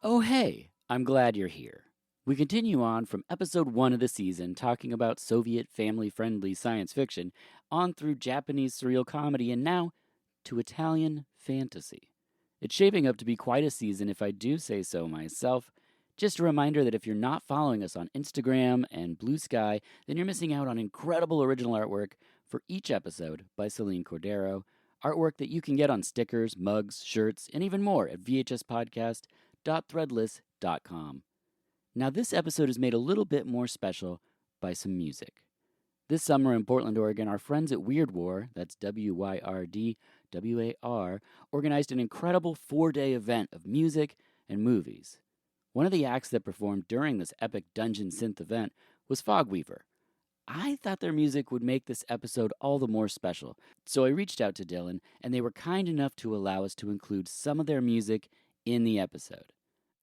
Oh, hey, I'm glad you're here. We continue on from episode 1 of the season, talking about Soviet family friendly science fiction, on through Japanese surreal comedy, and now to Italian fantasy. It's shaping up to be quite a season, if I do say so myself. Just a reminder that if you're not following us on Instagram and Blue Sky, then you're missing out on incredible original artwork for each episode by Celine Cordero. Artwork that you can get on stickers, mugs, shirts, and even more at vhspodcast.threadless.com. Now, this episode is made a little bit more special by some music. This summer in Portland, Oregon, our friends at Weird War, that's WYRDWAR, organized an incredible 4-day event of music and movies. One of the acts that performed during this epic dungeon synth event was Fogweaver. I thought their music would make this episode all the more special, so I reached out to Dylan, and they were kind enough to allow us to include some of their music in the episode.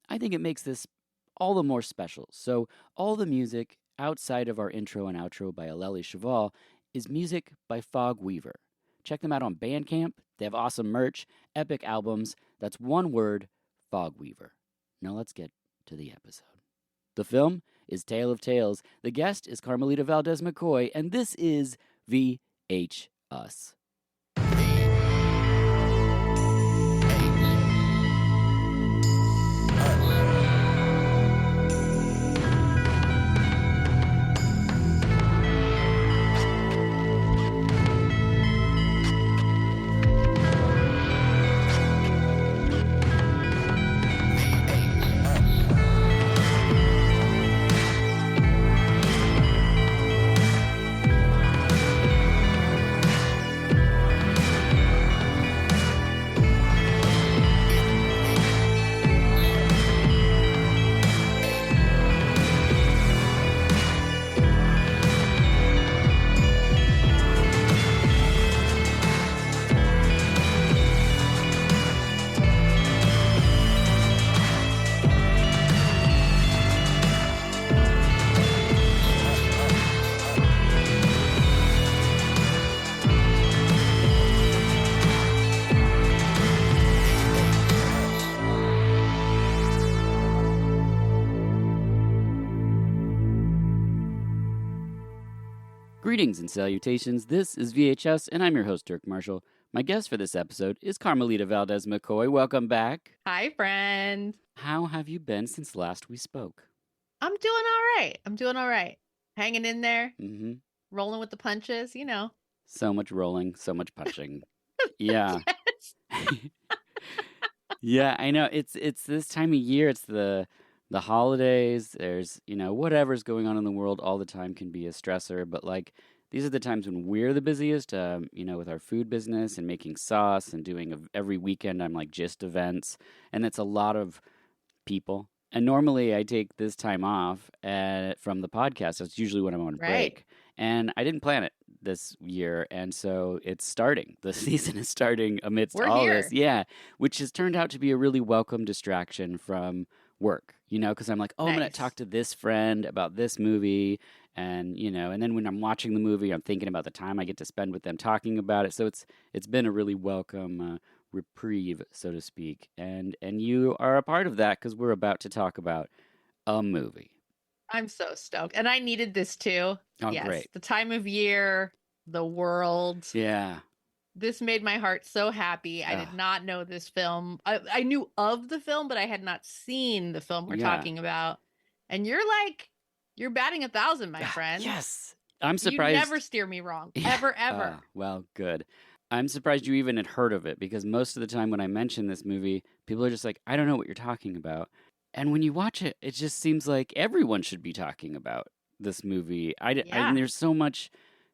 I think it makes this all the more special, so all the music outside of our intro and outro by Aleli Cheval is music by Fogweaver. Check them out on Bandcamp. They have awesome merch, epic albums. That's one word, Fogweaver. Now let's get to the episode. The film is Tale of Tales. The guest is Carmelita Valdez McKoy, and this is VH Us. Greetings and salutations. This is VHS, and I'm your host, Dirk Marshall. My guest for this episode is Carmelita Valdez McKoy. Welcome back. Hi, friend. How have you been since last we spoke? I'm doing all right. Hanging in there, rolling with the punches, you know. So much rolling, so much punching. Yeah. Yes. Yeah, I know. It's this time of year. It's the holidays. There's, whatever's going on in the world all the time can be a stressor. But, these are the times when we're the busiest, with our food business and making sauce and doing every weekend I'm gist events. And it's a lot of people. And normally I take this time off from the podcast. That's usually when I'm on break. And I didn't plan it this year. And so it's starting. The season is starting amidst all this. Yeah. Which has turned out to be a really welcome distraction from work, because I'm like, I'm going to talk to this friend about this movie. And, and then when I'm watching the movie, I'm thinking about the time I get to spend with them talking about it. So it's been a really welcome reprieve, so to speak. And you are a part of that because we're about to talk about a movie. I'm so stoked. And I needed this too. Oh, yes, great. The time of year, the world. Yeah. This made my heart so happy. I did not know this film. I knew of the film, but I had not seen the film we're talking about. And you're batting 1,000, my friend. Yes. I'm surprised. You never steer me wrong. Ever, ever. Well, good. I'm surprised you even had heard of it because most of the time when I mention this movie, people are just like, I don't know what you're talking about. And when you watch it, it just seems like everyone should be talking about this movie. And there's so much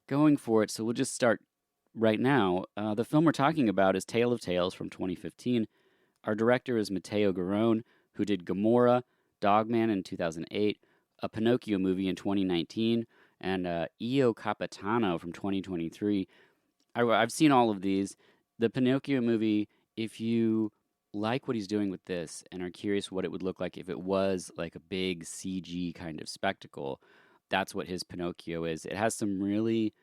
going for it. So we'll just start right now. The film we're talking about is Tale of Tales from 2015. Our director is Matteo Garrone, who did Gomorrah, Dogman in 2008, a Pinocchio movie in 2019, and Io Capitano from 2023. I've seen all of these. The Pinocchio movie, if you like what he's doing with this and are curious what it would look like if it was like a big CG kind of spectacle, that's what his Pinocchio is. It has some really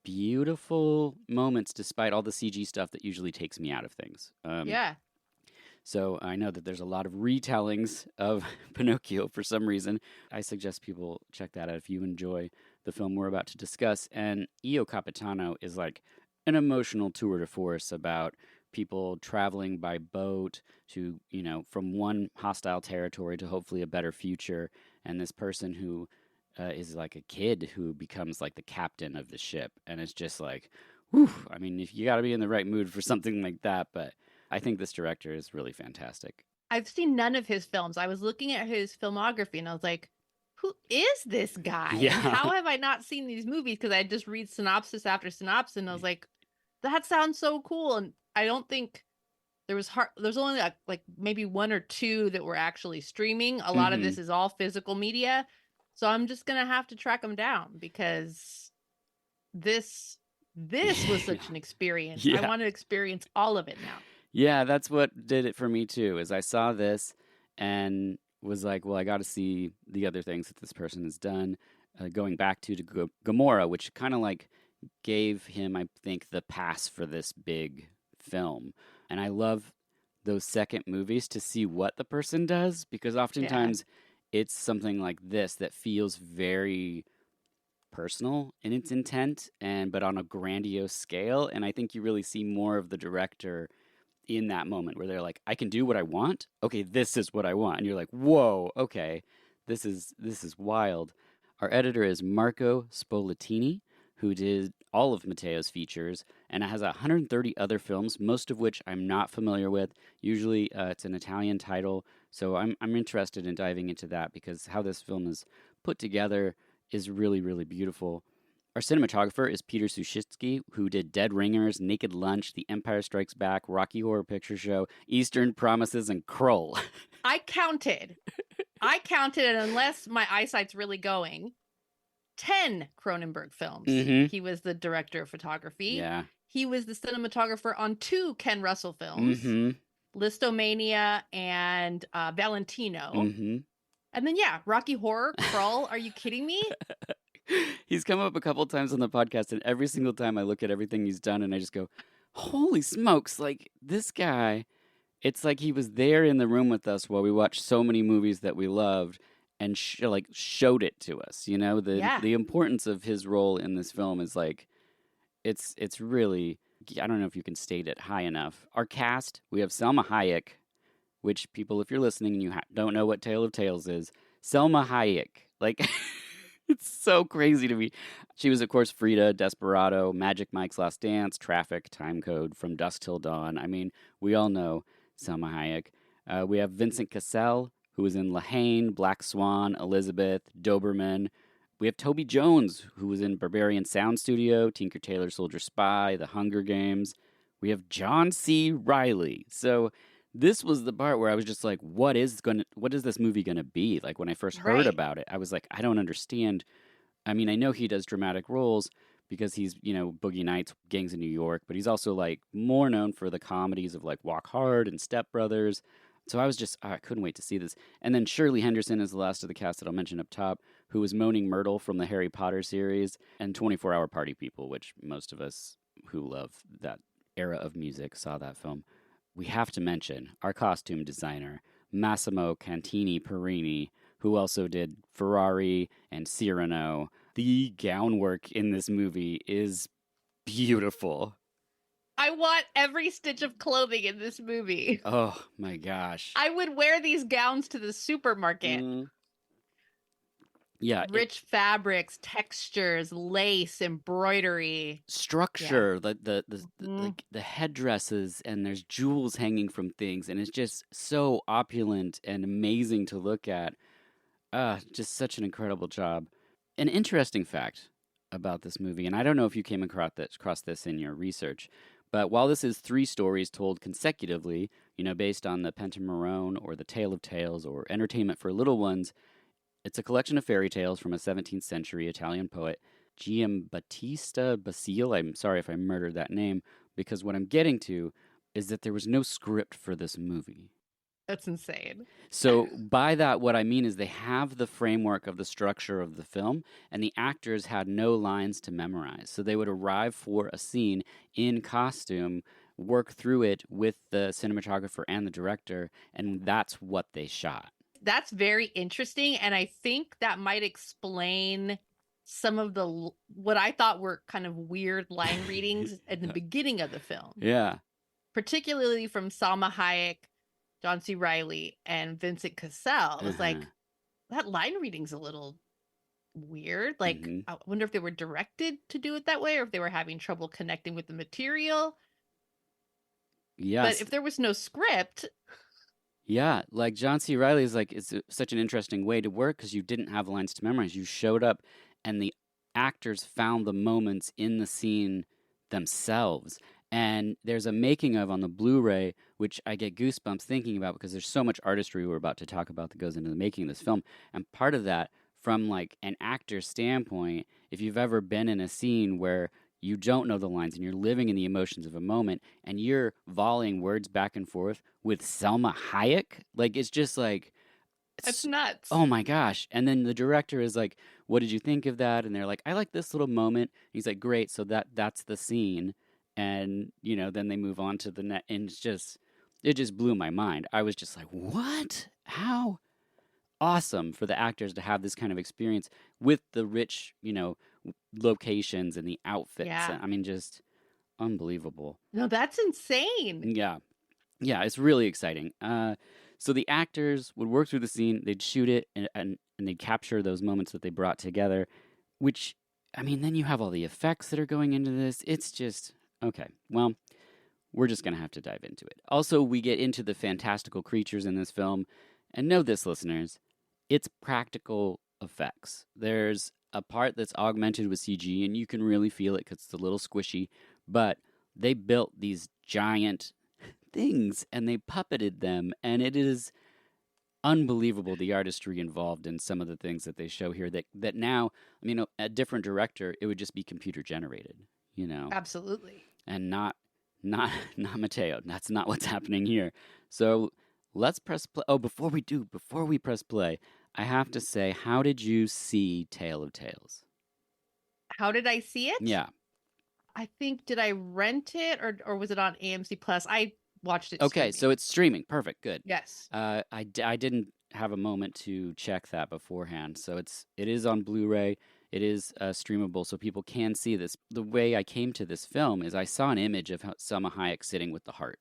beautiful moments despite all the CG stuff that usually takes me out of things. Yeah. So I know that there's a lot of retellings of Pinocchio for some reason. I suggest people check that out if you enjoy the film we're about to discuss. And Io Capitano is like an emotional tour de force about people traveling by boat to, from one hostile territory to hopefully a better future. And this person who is like a kid who becomes like the captain of the ship. And it's just like, whew, I mean, if you got to be in the right mood for something like that. But I think this director is really fantastic. I've seen none of his films. I was looking at his filmography and I was like, who is this guy? And Yeah. how have I not seen these movies? Because I just read synopsis after synopsis and I was like, that sounds so cool. And I don't think there's only like maybe one or two that were actually streaming. A lot of this is all physical media. So I'm just going to have to track them down because this was such an experience. I Yeah. want to experience all of it now. Yeah, that's what did it for me too. Is I saw this and was like, well, I got to see the other things that this person has done. Going back to Gomorrah, which kind of like gave him, I think, the pass for this big film. And I love those second movies to see what the person does because oftentimes it's something like this that feels very personal in its intent but on a grandiose scale. And I think you really see more of the director in that moment where they're like, I can do what I want. Okay, this is what I want. And you're like, whoa, okay, this is wild. Our editor is Marco Spolatini, who did all of Matteo's features and has 130 other films, most of which I'm not familiar with. Usually it's an Italian title, so I'm interested in diving into that because how this film is put together is really, really beautiful. Our cinematographer is Peter Sushitsky, who did Dead Ringers, Naked Lunch, The Empire Strikes Back, Rocky Horror Picture Show, Eastern Promises, and Krull. I counted, and unless my eyesight's really going, 10 Cronenberg films. Mm-hmm. He was the director of photography. Yeah. He was the cinematographer on 2 Ken Russell films, Listomania and Valentino. Mm-hmm. And then, Rocky Horror, Krull. Are you kidding me? He's come up a couple times on the podcast, and every single time I look at everything he's done, and I just go, holy smokes, like, this guy, it's like he was there in the room with us while we watched so many movies that we loved and, showed it to us, The importance of his role in this film is, like, it's really, I don't know if you can state it high enough. Our cast, we have Selma Hayek, which people, if you're listening and you don't know what Tale of Tales is, Selma Hayek, like... It's so crazy to me. She was, of course, Frida, Desperado, Magic Mike's Last Dance, Traffic, Time Code, From Dusk Till Dawn. I mean, we all know Selma Hayek. We have Vincent Cassel, who was in La Haine, Black Swan, Elizabeth, Doberman. We have Toby Jones, who was in Barbarian Sound Studio, Tinker Tailor Soldier Spy, The Hunger Games. We have John C. Reilly. So this was the part where I was just like, what is this movie going to be? Like, when I first heard about it, I was like, I don't understand. I mean, I know he does dramatic roles because he's, Boogie Nights, Gangs of New York, but he's also, like, more known for the comedies of, like, Walk Hard and Step Brothers. So I was just, I couldn't wait to see this. And then Shirley Henderson is the last of the cast that I'll mention up top, who was Moaning Myrtle from the Harry Potter series and 24-Hour Party People, which most of us who love that era of music saw that film. We have to mention our costume designer, Massimo Cantini Perini, who also did Ferrari and Cyrano. The gown work in this movie is beautiful. I want every stitch of clothing in this movie. Oh, my gosh. I would wear these gowns to the supermarket. Yeah. Rich fabrics, textures, lace, embroidery. Structure, the headdresses, and there's jewels hanging from things, and it's just so opulent and amazing to look at. Just such an incredible job. An interesting fact about this movie, and I don't know if you came across this in your research, but while this is 3 stories told consecutively, based on the Pentamerone or the Tale of Tales or Entertainment for Little Ones, it's a collection of fairy tales from a 17th century Italian poet, Giambattista Basile. I'm sorry if I murdered that name, because what I'm getting to is that there was no script for this movie. That's insane. So by that, what I mean is they have the framework of the structure of the film, and the actors had no lines to memorize. So they would arrive for a scene in costume work through it with the cinematographer and the director, and that's what they shot. That's very interesting, and I think that might explain some of the what I thought were kind of weird line readings at the beginning of the film. Yeah. Particularly from Salma Hayek, John C. Reilly, and Vincent Cassell. It was like, that line reading's a little weird. Like, I wonder if they were directed to do it that way or if they were having trouble connecting with the material. Yes. But if there was no script. Yeah, like John C. Reilly is like, it's such an interesting way to work because you didn't have lines to memorize. You showed up and the actors found the moments in the scene themselves. And there's a making of on the Blu-ray, which I get goosebumps thinking about because there's so much artistry we're about to talk about that goes into the making of this film. And part of that, from like an actor's standpoint, if you've ever been in a scene where you don't know the lines and you're living in the emotions of a moment and you're volleying words back and forth with Selma Hayek, like it's just like, it's nuts. Oh my gosh. And then the director is like, what did you think of that? And they're like, I like this little moment. He's like, great, so that's the scene. And then they move on to the net, and it just blew my mind. I was just like, what? How awesome for the actors to have this kind of experience with the rich locations and the outfits. Yeah. I mean, just unbelievable. No, that's insane. Yeah, it's really exciting. So the actors would work through the scene, they'd shoot it, and they'd capture those moments that they brought together, which, I mean, then you have all the effects that are going into this. It's just, okay, well, we're just going to have to dive into it. Also, we get into the fantastical creatures in this film, and know this, listeners, it's practical effects. There's a part that's augmented with CG, and you can really feel it because it's a little squishy, but they built these giant things and they puppeted them, and it is unbelievable the artistry involved in some of the things that they show here that now, I mean, a different director, it would just be computer generated, Absolutely. And not Mateo. That's not what's happening here. So let's press play. Oh, before we press play, I have to say, how did you see Tale of Tales? How did I see it? Yeah. I think, did I rent it or was it on AMC Plus? I watched it. Okay, streaming. so it's streaming. Perfect. Good. Yes. I didn't have a moment to check that beforehand. So it is on Blu-ray. It is streamable, so people can see this. The way I came to this film is I saw an image of Selma Hayek sitting with the heart,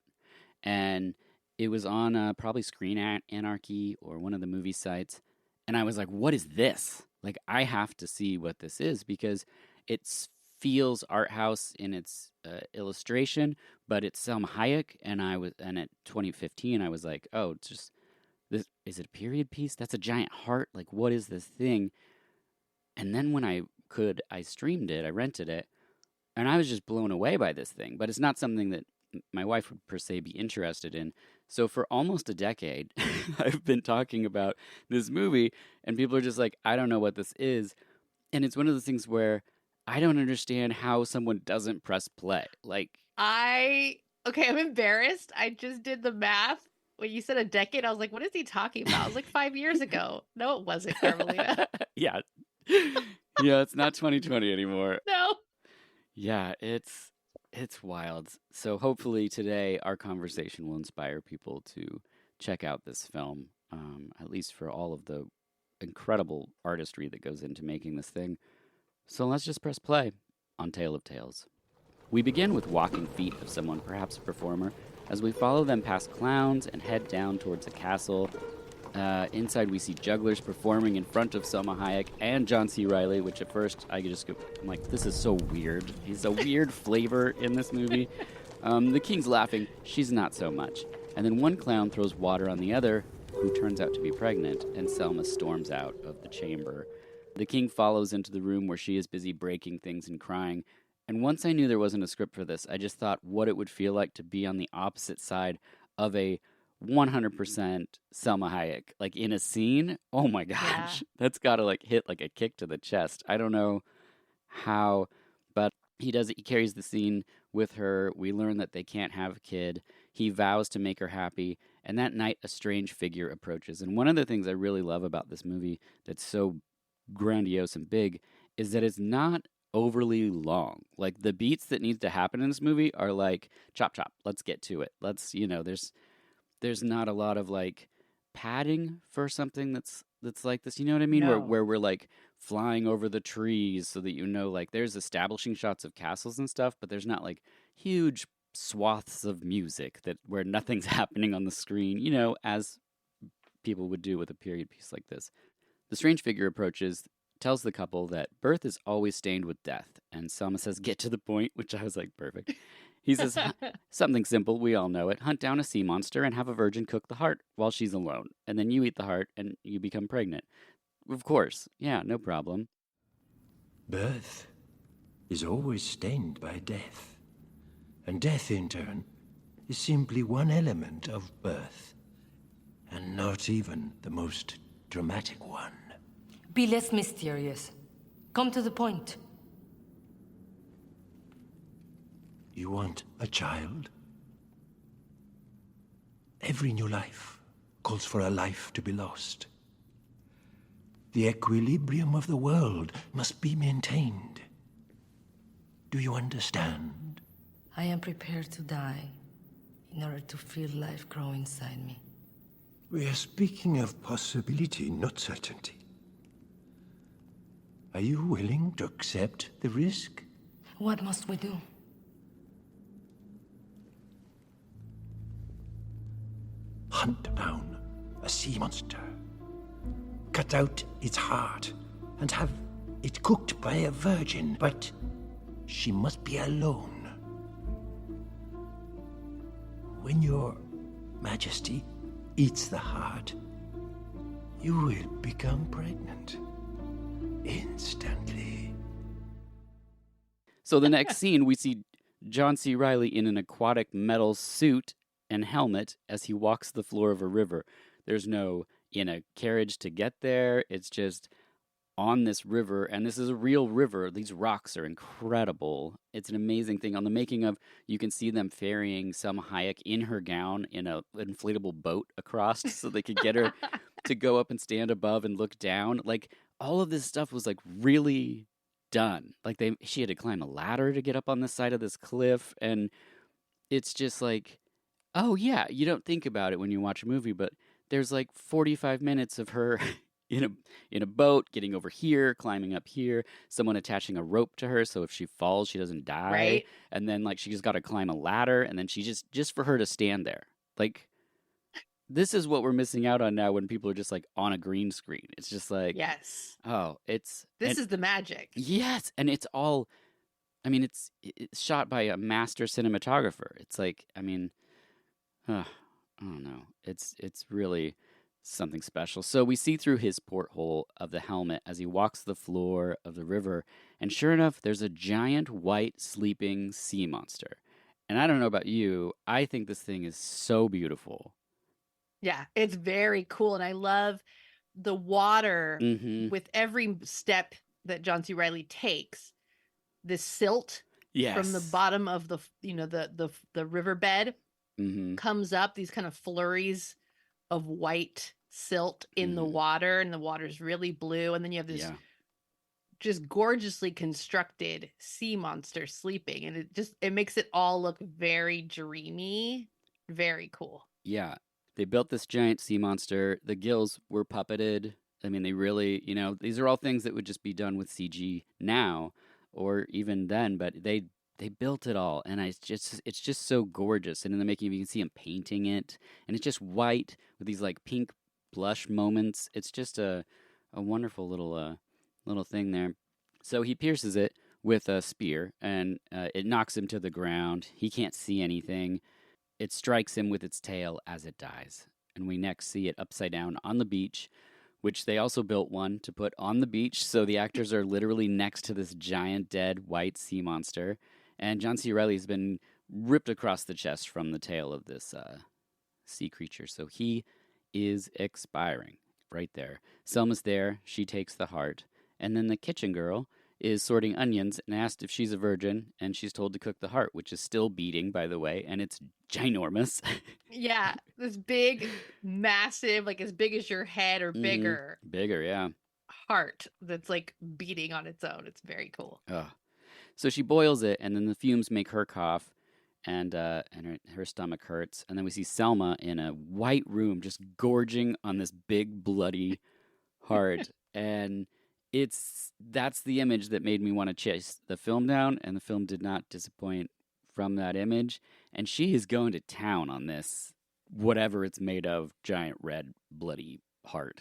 and it was on probably Screen Anarchy or one of the movie sites, and I was like, "What is this? Like, I have to see what this is because it feels art house in its illustration, but it's Selma Hayek, and at 2015 I was like, oh, it's just this. Is it a period piece? That's a giant heart. Like, what is this thing? And then when I streamed it, I rented it, and I was just blown away by this thing. But it's not something that my wife would per se be interested in. So for almost a decade, I've been talking about this movie, and people are just like, I don't know what this is. And it's one of those things where I don't understand how someone doesn't press play. Like, okay, I'm embarrassed. I just did the math. When you said a decade, I was like, what is he talking about? I was like 5 years ago. No, it wasn't, Carmelita. Yeah. Yeah, it's not 2020 anymore. No. Yeah, it's wild. So hopefully today our conversation will inspire people to check out this film, at least for all of the incredible artistry that goes into making this thing. So let's just press play on Tale of Tales. We begin with walking feet of someone, perhaps a performer, as we follow them past clowns and head down towards a castle. Inside we see jugglers performing in front of Selma Hayek and John C. Reilly, which at first I'm like, this is so weird. He's a weird flavor in this movie. The king's laughing, she's not so much. And then one clown throws water on the other, who turns out to be pregnant, and Selma storms out of the chamber. The king follows into the room where she is busy breaking things and crying. And once I knew there wasn't a script for this, I just thought what it would feel like to be on the opposite side of a 100% Selma Hayek, like in a scene. Oh my gosh, That's gotta like hit like a kick to the chest. I don't know how, but he does it. He carries the scene with her. We learn that they can't have a kid. He vows to make her happy. And that night, a strange figure approaches. And one of the things I really love about this movie that's so grandiose and big is that it's not overly long. Like the beats that need to happen in this movie are like chop chop. Let's get to it. Let's, there's not a lot of like padding for something that's like this. You know what I mean? No. Where we're like flying over the trees so that like there's establishing shots of castles and stuff, but there's not like huge swaths of music that where nothing's happening on the screen, as people would do with a period piece like this. The strange figure approaches, tells the couple that birth is always stained with death, and Selma says, "Get to the point," which I was like, perfect. He says, something simple, we all know it. Hunt down a sea monster and have a virgin cook the heart while she's alone. And then you eat the heart and you become pregnant. Of course. Yeah, no problem. Birth is always stained by death. And death, in turn, is simply one element of birth. And not even the most dramatic one. Be less mysterious. Come to the point. You want a child? Every new life calls for a life to be lost. The equilibrium of the world must be maintained. Do you understand? I am prepared to die in order to feel life grow inside me. We are speaking of possibility, not certainty. Are you willing to accept the risk? What must we do? Hunt down a sea monster. Cut out its heart and have it cooked by a virgin, but she must be alone. When your Majesty eats the heart, you will become pregnant instantly. So the next scene, we see John C. Reilly in an aquatic metal suit and helmet as he walks the floor of a river. There's no in a carriage to get there. It's just on this river, and this is a real river. These rocks are incredible. It's an amazing thing. On the making of, you can see them ferrying Selma Hayek in her gown in an inflatable boat across so they could get her to go up and stand above and look down. Like, all of this stuff was like really done. Like she had to climb a ladder to get up on the side of this cliff, and it's just like, oh yeah, you don't think about it when you watch a movie, but there's like 45 minutes of her in a boat, getting over here, climbing up here, someone attaching a rope to her so if she falls, she doesn't die. Right. And then like she just got to climb a ladder, and then she just for her to stand there. Like, this is what we're missing out on now when people are just like on a green screen. It's just like, yes. Oh, this is the magic. Yes, and it's all, I mean, it's shot by a master cinematographer. It's like, I mean, I don't know. It's really something special. So we see through his porthole of the helmet as he walks the floor of the river, and sure enough, there's a giant white sleeping sea monster. And I don't know about you, I think this thing is so beautiful. Yeah, it's very cool, and I love the water with every step that John C. Reilly takes. This silt from the bottom of the the riverbed comes up, these kind of flurries of white silt in the water, and the water's really blue, and then you have this just gorgeously constructed sea monster sleeping, and it makes it all look very dreamy, very cool. Yeah, they built this giant sea monster. The gills were puppeted. I mean, they really, these are all things that would just be done with CG now or even then, but they built it all, and it's just so gorgeous. And in the making, you can see him painting it, and it's just white with these like pink blush moments. It's just a wonderful little thing there. So he pierces it with a spear, and it knocks him to the ground. He can't see anything. It strikes him with its tail as it dies, and we next see it upside down on the beach, which they also built one to put on the beach, so the actors are literally next to this giant dead white sea monster. And John C. Reilly's been ripped across the chest from the tail of this sea creature. So he is expiring right there. Selma's there. She takes the heart. And then the kitchen girl is sorting onions and asked if she's a virgin. And she's told to cook the heart, which is still beating, by the way. And it's ginormous. Yeah. This big, massive, like as big as your head or bigger. Bigger, yeah. Heart that's like beating on its own. It's very cool. Oh. So she boils it, and then the fumes make her cough, and her stomach hurts. And then we see Selma in a white room, just gorging on this big bloody heart, and that's the image that made me want to chase the film down, and the film did not disappoint from that image. And she is going to town on this, whatever it's made of, giant red bloody heart.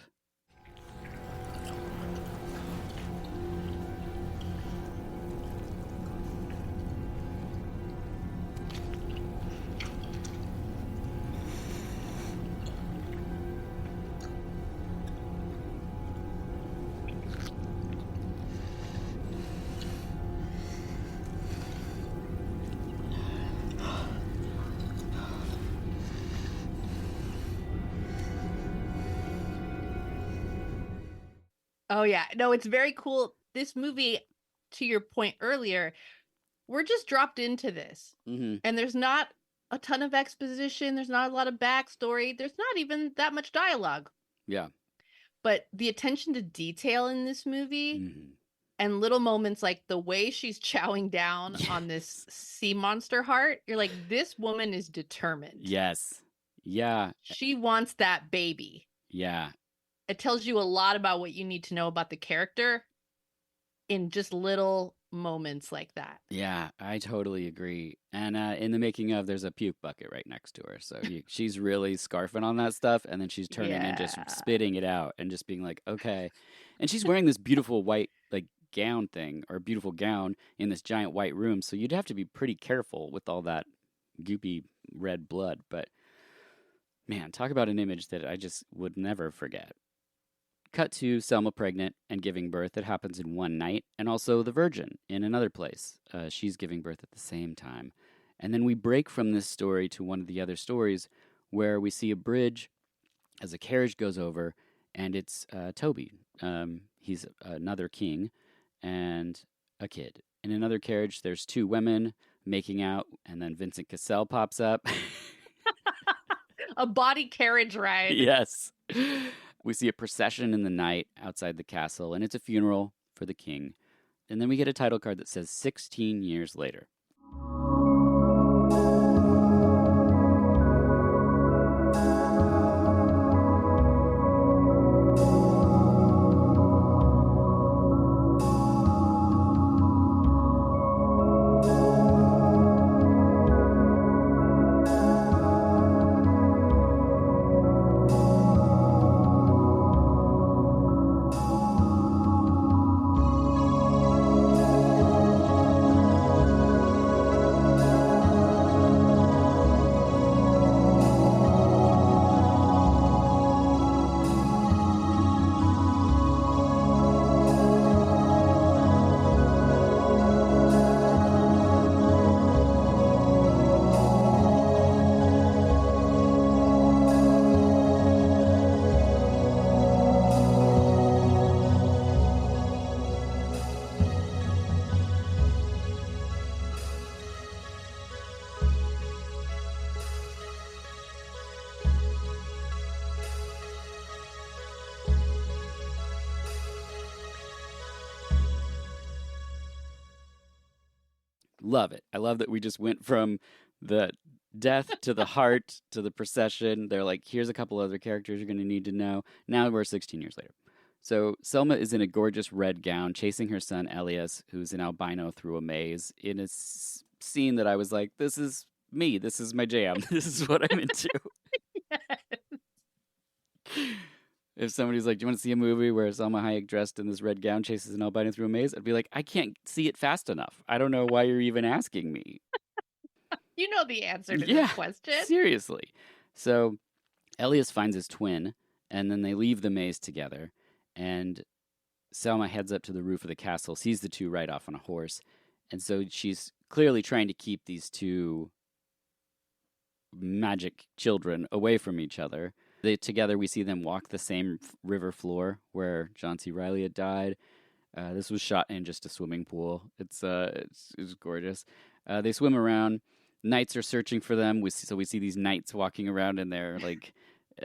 Oh, yeah. No, it's very cool. This movie, to your point earlier, we're just dropped into this. Mm-hmm. And there's not a ton of exposition. There's not a lot of backstory. There's not even that much dialogue. Yeah. But the attention to detail in this movie and little moments like the way she's chowing down on this sea monster heart, you're like, this woman is determined. Yes. Yeah. She wants that baby. Yeah. It tells you a lot about what you need to know about the character in just little moments like that. Yeah, I totally agree. And in the making of, there's a puke bucket right next to her. So she's really scarfing on that stuff, and then she's turning and just spitting it out and just being like, okay. And she's wearing this beautiful white like gown thing, or beautiful gown in this giant white room. So you'd have to be pretty careful with all that goopy red blood. But man, talk about an image that I just would never forget. Cut to Selma pregnant and giving birth. It happens in one night. And also the Virgin in another place. She's giving birth at the same time. And then we break from this story to one of the other stories where we see a bridge as a carriage goes over, and it's Toby. He's another king and a kid. In another carriage, there's two women making out, and then Vincent Cassell pops up. A body carriage ride. Yes. We see a procession in the night outside the castle, and it's a funeral for the king. And then we get a title card that says 16 years later. Love it. I love that we just went from the death to the heart to the procession. They're like, here's a couple other characters you're going to need to know. Now we're 16 years later. So Selma is in a gorgeous red gown chasing her son Elias, who's an albino, through a maze in a scene that I was like, this is me. This is my jam. This is what I'm into. If somebody's like, do you want to see a movie where Salma Hayek dressed in this red gown chases an albino through a maze? I'd be like, I can't see it fast enough. I don't know why you're even asking me. You know the answer to this question. Seriously. So Elias finds his twin, and then they leave the maze together. And Selma heads up to the roof of the castle, sees the two ride off on a horse. And so she's clearly trying to keep these two magic children away from each other. Together, we see them walk the same river floor where John C. Reilly had died. This was shot in just a swimming pool. It's gorgeous. They swim around. Knights are searching for them. We see these knights walking around in their like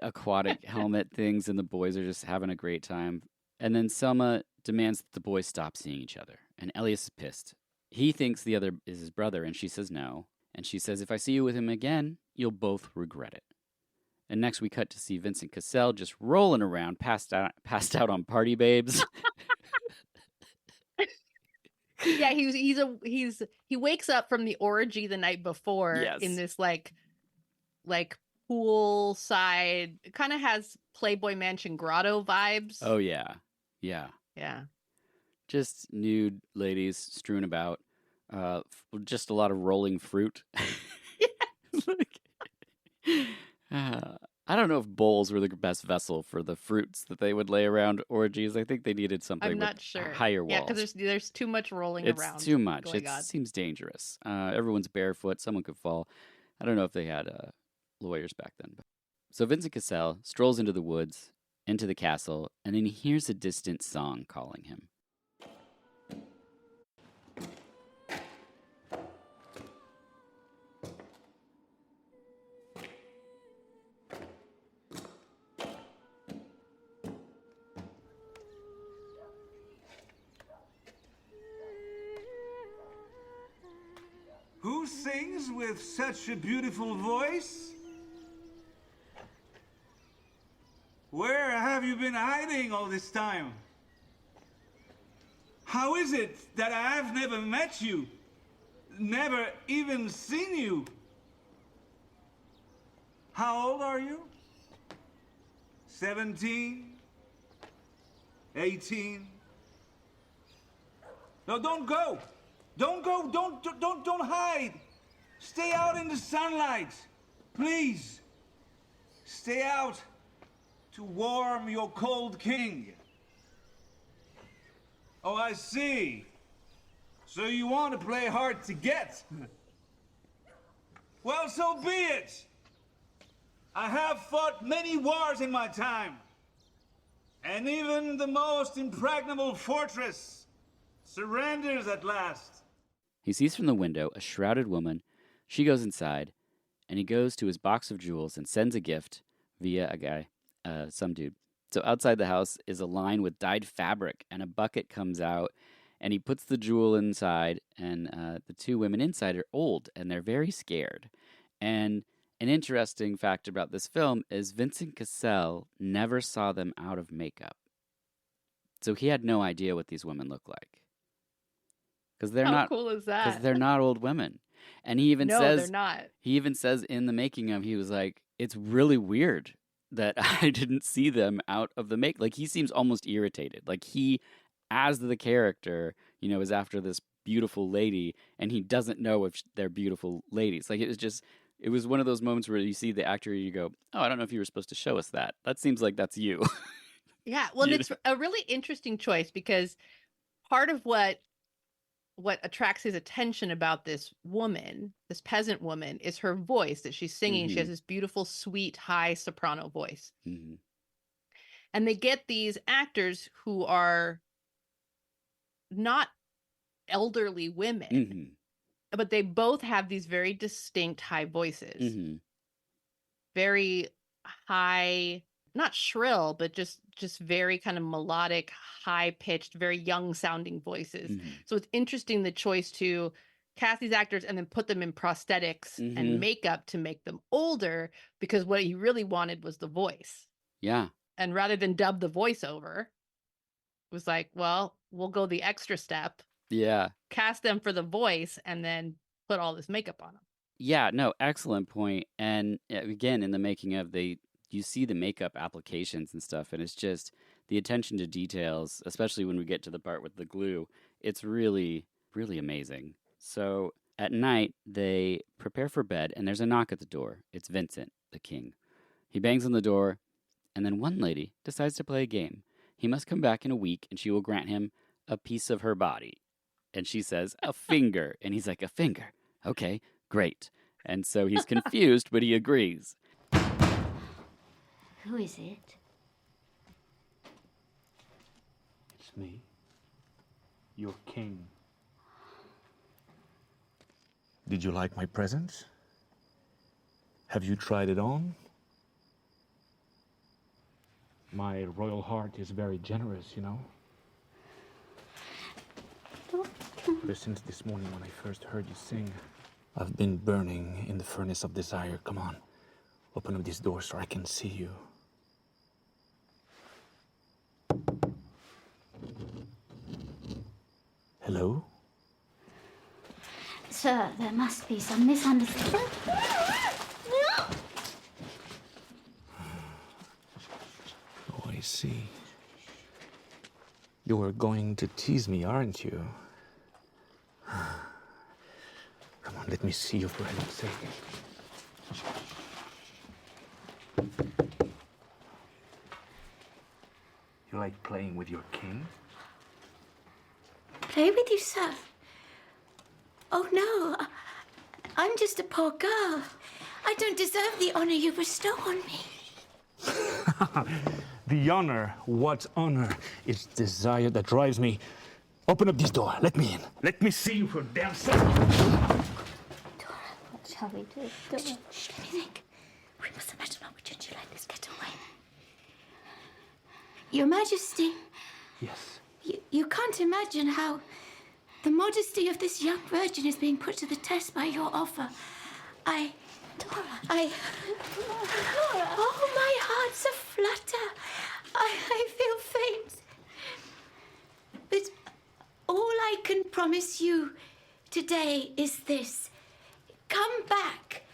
aquatic helmet things, and the boys are just having a great time. And then Selma demands that the boys stop seeing each other, and Elias is pissed. he thinks the other is his brother, and she says no. And she says, if I see you with him again, you'll both regret it. And next we cut to see Vincent Cassel just rolling around, passed out on Party Babes. Yeah, he wakes up from the orgy the night before in this like poolside. It kind of has Playboy Mansion grotto vibes. Oh yeah. Yeah. Yeah. Just nude ladies strewn about. Just a lot of rolling fruit. I don't know if bowls were the best vessel for the fruits that they would lay around orgies. I think they needed something I'm not with sure. higher walls. Yeah, because there's too much rolling around. It's too much. It seems dangerous. Everyone's barefoot. Someone could fall. I don't know if they had lawyers back then. So Vincent Cassel strolls into the woods, into the castle, and then he hears a distant song calling him. Who sings with such a beautiful voice? Where have you been hiding all this time? How is it that I have never met you? Never even seen you? How old are you? 17? 18? No, don't go! Don't go! Don't hide! Stay out in the sunlight! Please! Stay out to warm your cold king. Oh, I see. So you want to play hard to get? Well, so be it! I have fought many wars in my time, and even the most impregnable fortress surrenders at last. He sees from the window a shrouded woman. She goes inside, and he goes to his box of jewels and sends a gift via a guy, some dude. So outside the house is a line with dyed fabric, and a bucket comes out, and he puts the jewel inside, and the two women inside are old, and they're very scared. And an interesting fact about this film is Vincent Cassel never saw them out of makeup. So he had no idea what these women look like. Because they're How cool is that? Because they're not old women. And he even says... No, they're not. He even says in the making of, he was like, it's really weird that I didn't see them out of the make. Like, he seems almost irritated. Like, he, as the character, is after this beautiful lady, and he doesn't know if they're beautiful ladies. Like, it was one of those moments where you see the actor and you go, oh, I don't know if you were supposed to show us that. That seems like that's you. Yeah, well, it's a really interesting choice because part of what attracts his attention about this woman, this peasant woman, is her voice that she's singing. Mm-hmm. She has this beautiful, sweet, high soprano voice. Mm-hmm. And they get these actors who are not elderly women, mm-hmm. but they both have these very distinct high voices. Mm-hmm. Very high, not shrill, but just very kind of melodic, high-pitched, very young-sounding voices. Mm-hmm. So it's interesting the choice to cast these actors and then put them in prosthetics mm-hmm. and makeup to make them older, because what he really wanted was the voice. Yeah. And rather than dub the voiceover, it was like, well, we'll go the extra step. Yeah. Cast them for the voice and then put all this makeup on them. Yeah, no, excellent point. And again, in the making of, you see the makeup applications and stuff, and it's just the attention to details, especially when we get to the part with the glue. It's really, really amazing. So at night, they prepare for bed, and there's a knock at the door. It's Vincent, the king. He bangs on the door, and then one lady decides to play a game. He must come back in a week, and she will grant him a piece of her body. And she says, a finger. And he's like, a finger? Okay, great. And so he's confused, but he agrees. Who is it? It's me, your king. Did you like my presents? Have you tried it on? My royal heart is very generous, you know. Ever since this morning when I first heard you sing, I've been burning in the furnace of desire. Come on, open up this door so I can see you. Hello? Sir, there must be some misunderstanding. Oh, I see. You were going to tease me, aren't you? Come on, let me see you for heaven's sake. You like playing with your king? Play with you, sir? Oh, no. I'm just a poor girl. I don't deserve the honor you bestow on me. The honor? What honor? It's desire that drives me. Open up this door. Let me in. Let me see you for damn self. Dora, what shall we do? Dora. Shh, let me think. We mustn't let an opportunity like this get away. Your Majesty. Yes. You can't imagine how the modesty of this young virgin is being put to the test by your offer. Dora. Oh, my heart's aflutter. I feel faint. But all I can promise you today is this. Come back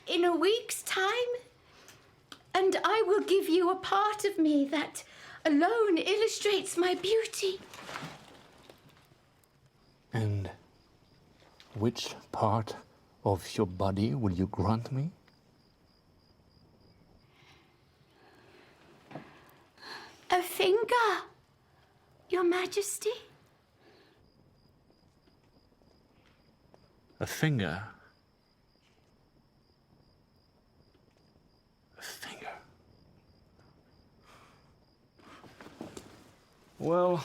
in a week's time, and I will give you a part of me that alone illustrates my beauty. And which part of your body will you grant me? A finger, Your Majesty. A finger? A finger? Well,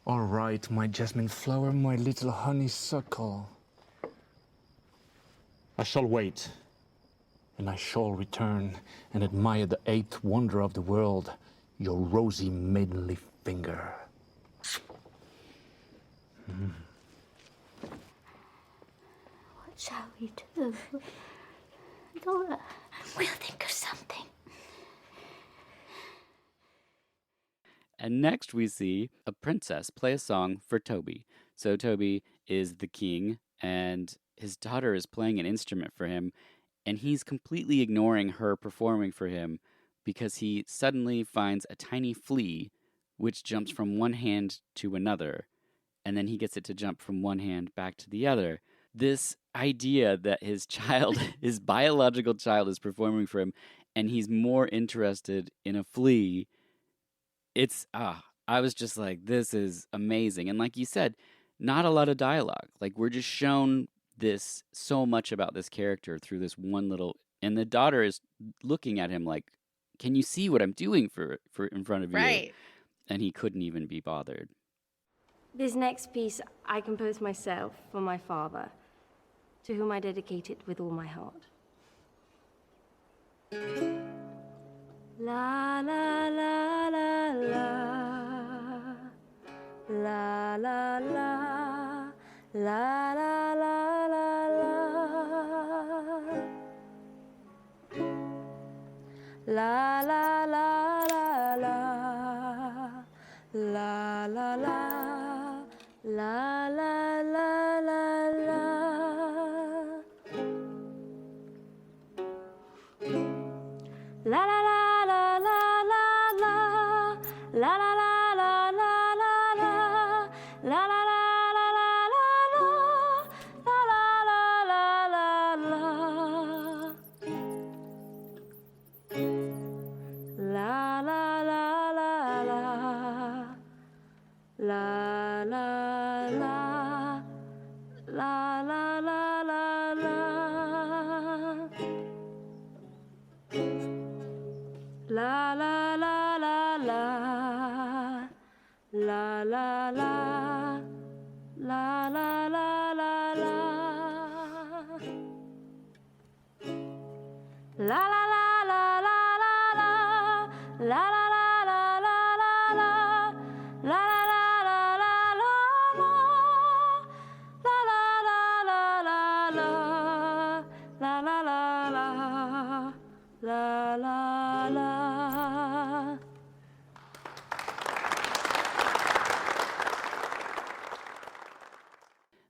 all right, my jasmine flower, my little honeysuckle. I shall wait, and I shall return and admire the eighth wonder of the world, your rosy maidenly finger. What shall we do? Dora, we'll think of something. And next we see a princess play a song for Toby. So Toby is the king, and his daughter is playing an instrument for him, and he's completely ignoring her performing for him because he suddenly finds a tiny flea which jumps from one hand to another, and then he gets it to jump from one hand back to the other. This idea that his child, his biological child, is performing for him, and he's more interested in a flea. I was just like, this is amazing. And like you said, not a lot of dialogue. Like, we're just shown this so much about this character through this one little, and the daughter is looking at him like, can you see what I'm doing for in front of you? Right. And he couldn't even be bothered. This next piece I composed myself for my father, to whom I dedicate it with all my heart. La la la la la, la la la, la la la la la, la la la la la, la la la, la la la la la. La la la la la la la, la la la la la la la, la la la la la la, la la la la la, la la la la la, la la la, la la la la la. La la la la la, la la la, la la la la la, la la la la la la, la la la la la la, la la la la la la.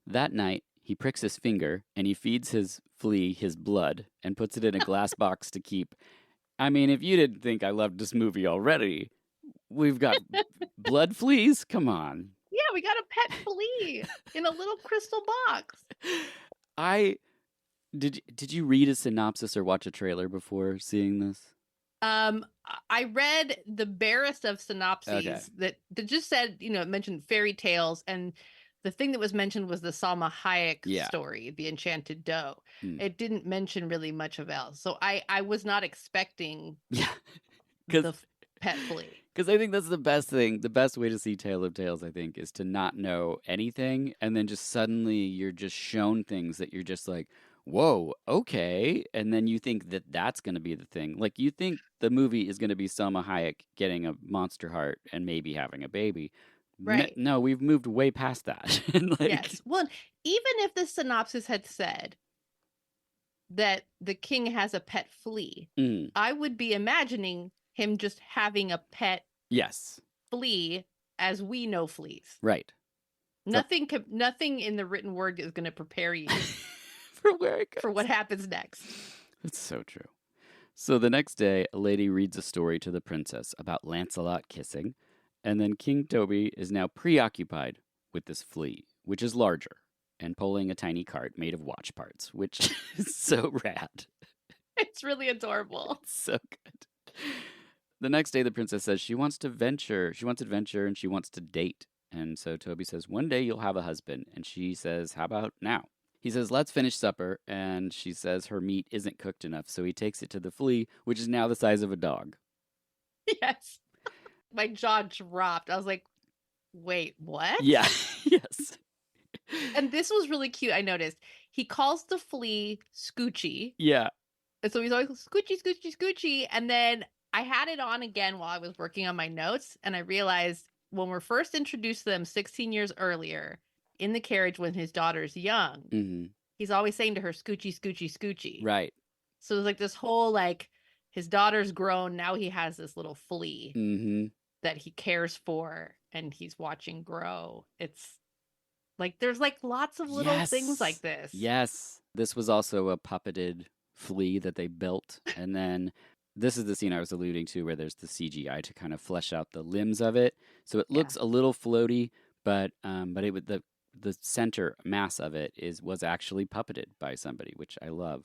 That night, he pricks his finger and he feeds his flea his blood and puts it in a glass box to keep. I mean, if you didn't think I loved this movie already, we've got blood fleas. Come on. Yeah, we got a pet flea in a little crystal box. Did you read a synopsis or watch a trailer before seeing this? I read the barest of synopses that just said, it mentioned fairy tales, and the thing that was mentioned was the Salma Hayek story, The Enchanted Doe. It didn't mention really much of else. So I was not expecting the pet flea. Because I think that's the best thing. The best way to see Tale of Tales, I think, is to not know anything, and then just suddenly you're just shown things that you're just like, whoa, okay. And then you think that that's going to be the thing. Like, you think the movie is going to be Salma Hayek getting a monster heart and maybe having a baby. Right. No, we've moved way past that. Yes. Well, even if the synopsis had said that the king has a pet flea, I would be imagining him just having a pet flea as we know fleas. Right. Nothing in the written word is going to prepare you for what happens next. It's so true. So the next day, a lady reads a story to the princess about Lancelot kissing, and then King Toby is now preoccupied with this flea, which is larger, and pulling a tiny cart made of watch parts, which is so rad. It's really adorable. It's so good. The next day, the princess says she wants adventure, and she wants to date. And so Toby says, one day you'll have a husband. And she says, how about now? He says, let's finish supper. And she says her meat isn't cooked enough. So he takes it to the flea, which is now the size of a dog. Yes. My jaw dropped. I was like, wait, what? Yeah. Yes. And this was really cute. I noticed he calls the flea Scoochie. Yeah. And so he's always Scoochie, Scoochie, Scoochie. And then I had it on again while I was working on my notes. And I realized when we're first introduced to them 16 years earlier in the carriage when his daughter's young, he's always saying to her, Scoochie, Scoochie, Scoochie. Right. So there's like this whole, like, his daughter's grown. Now he has this little flea that he cares for and he's watching grow. It's like, there's like lots of little things like this. Yes. This was also a puppeted flea that they built. And then this is the scene I was alluding to where there's the CGI to kind of flesh out the limbs of it. So it looks a little floaty, but it would, the center mass of it was actually puppeted by somebody, which I love.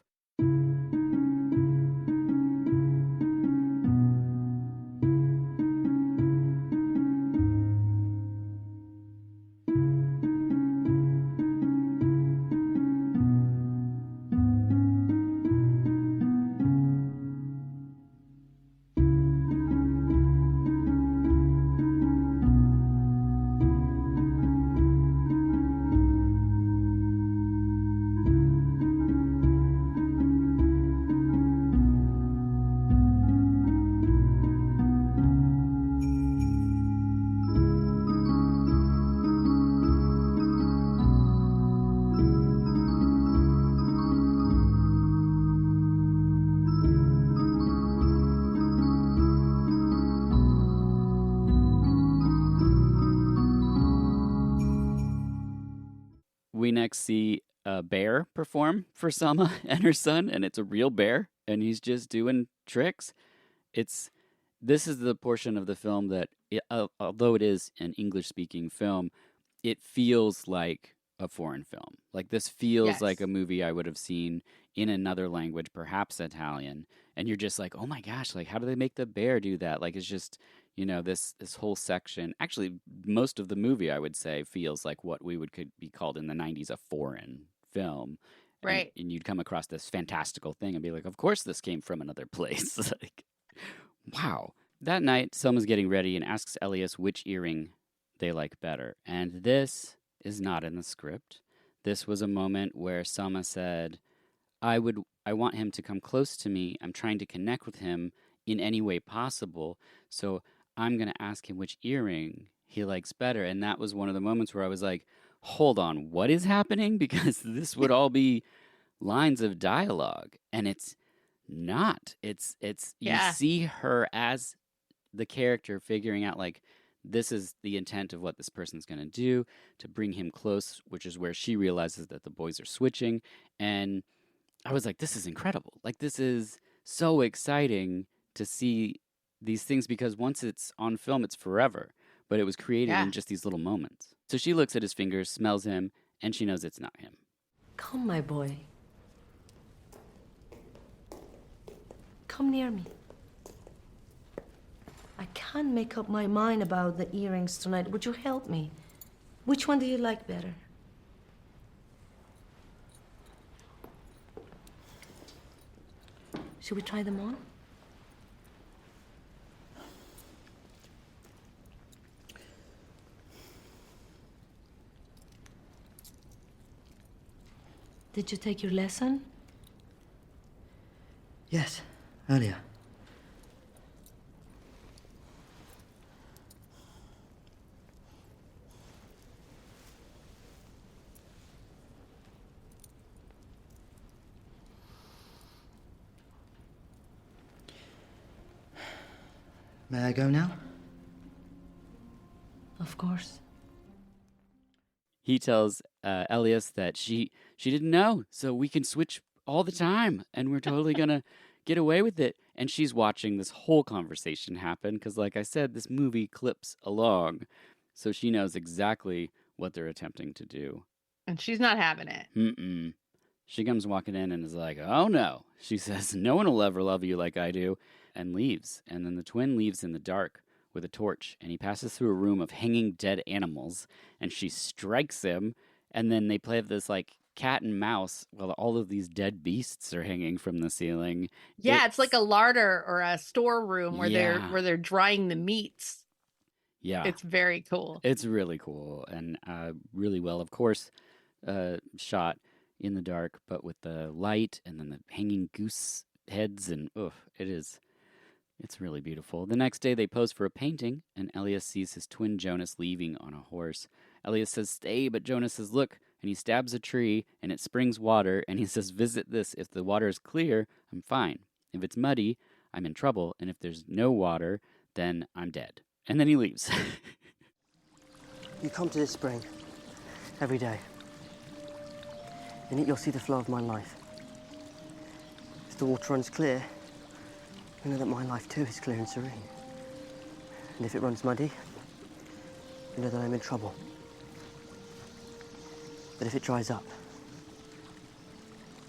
We next see a bear perform for Selma and her son, and it's a real bear, and he's just doing tricks. This is the portion of the film that, although it is an English-speaking film, it feels like a foreign film. Like, this feels like a movie I would have seen in another language, perhaps Italian, and you're just like, oh my gosh, like, how do they make the bear do that? Like, it's just, this whole section. Actually, most of the movie, I would say, feels like what we could be called in the 90s a foreign film. Right. And you'd come across this fantastical thing and be like, of course this came from another place. Like, wow. That night, Selma's getting ready and asks Elias which earring they like better. And this is not in the script. This was a moment where Selma said, I want him to come close to me. I'm trying to connect with him in any way possible. So I'm going to ask him which earring he likes better. And that was one of the moments where I was like, hold on, what is happening? Because this would all be lines of dialogue. And it's not. You see her as the character figuring out, like, this is the intent of what this person's going to do to bring him close, which is where she realizes that the boys are switching. And I was like, this is incredible. Like, this is so exciting to see these things, because once it's on film, it's forever. But it was created in just these little moments. So she looks at his fingers, smells him, and she knows it's not him. Come, my boy. Come near me. I can't make up my mind about the earrings tonight. Would you help me? Which one do you like better? Should we try them on? Did you take your lesson? Yes, earlier. May I go now? Of course. He tells Elias that she didn't know, so we can switch all the time, and we're totally gonna get away with it. And she's watching this whole conversation happen, because like I said, this movie clips along, so she knows exactly what they're attempting to do. And she's not having it. She comes walking in and is like, oh no. She says, no one will ever love you like I do, and leaves. And then the twin leaves in the dark with a torch, and he passes through a room of hanging dead animals, and she strikes him, and then they play this like cat and mouse while all of these dead beasts are hanging from the ceiling. Yeah, it's like a larder or a storeroom where they're drying the meats. Yeah. It's very cool. It's really cool, and really well, of course, shot in the dark, but with the light and then the hanging goose heads, and it's really beautiful. The next day, they pose for a painting, and Elias sees his twin Jonas leaving on a horse. Elias says, stay, but Jonas says, look, and he stabs a tree, and it springs water, and he says, visit this. If the water is clear, I'm fine. If it's muddy, I'm in trouble, and if there's no water, then I'm dead. And then he leaves. You come to this spring every day. In it, you'll see the flow of my life. If the water runs clear, you know that my life too is clear and serene. And if it runs muddy, you know that I'm in trouble. But if it dries up,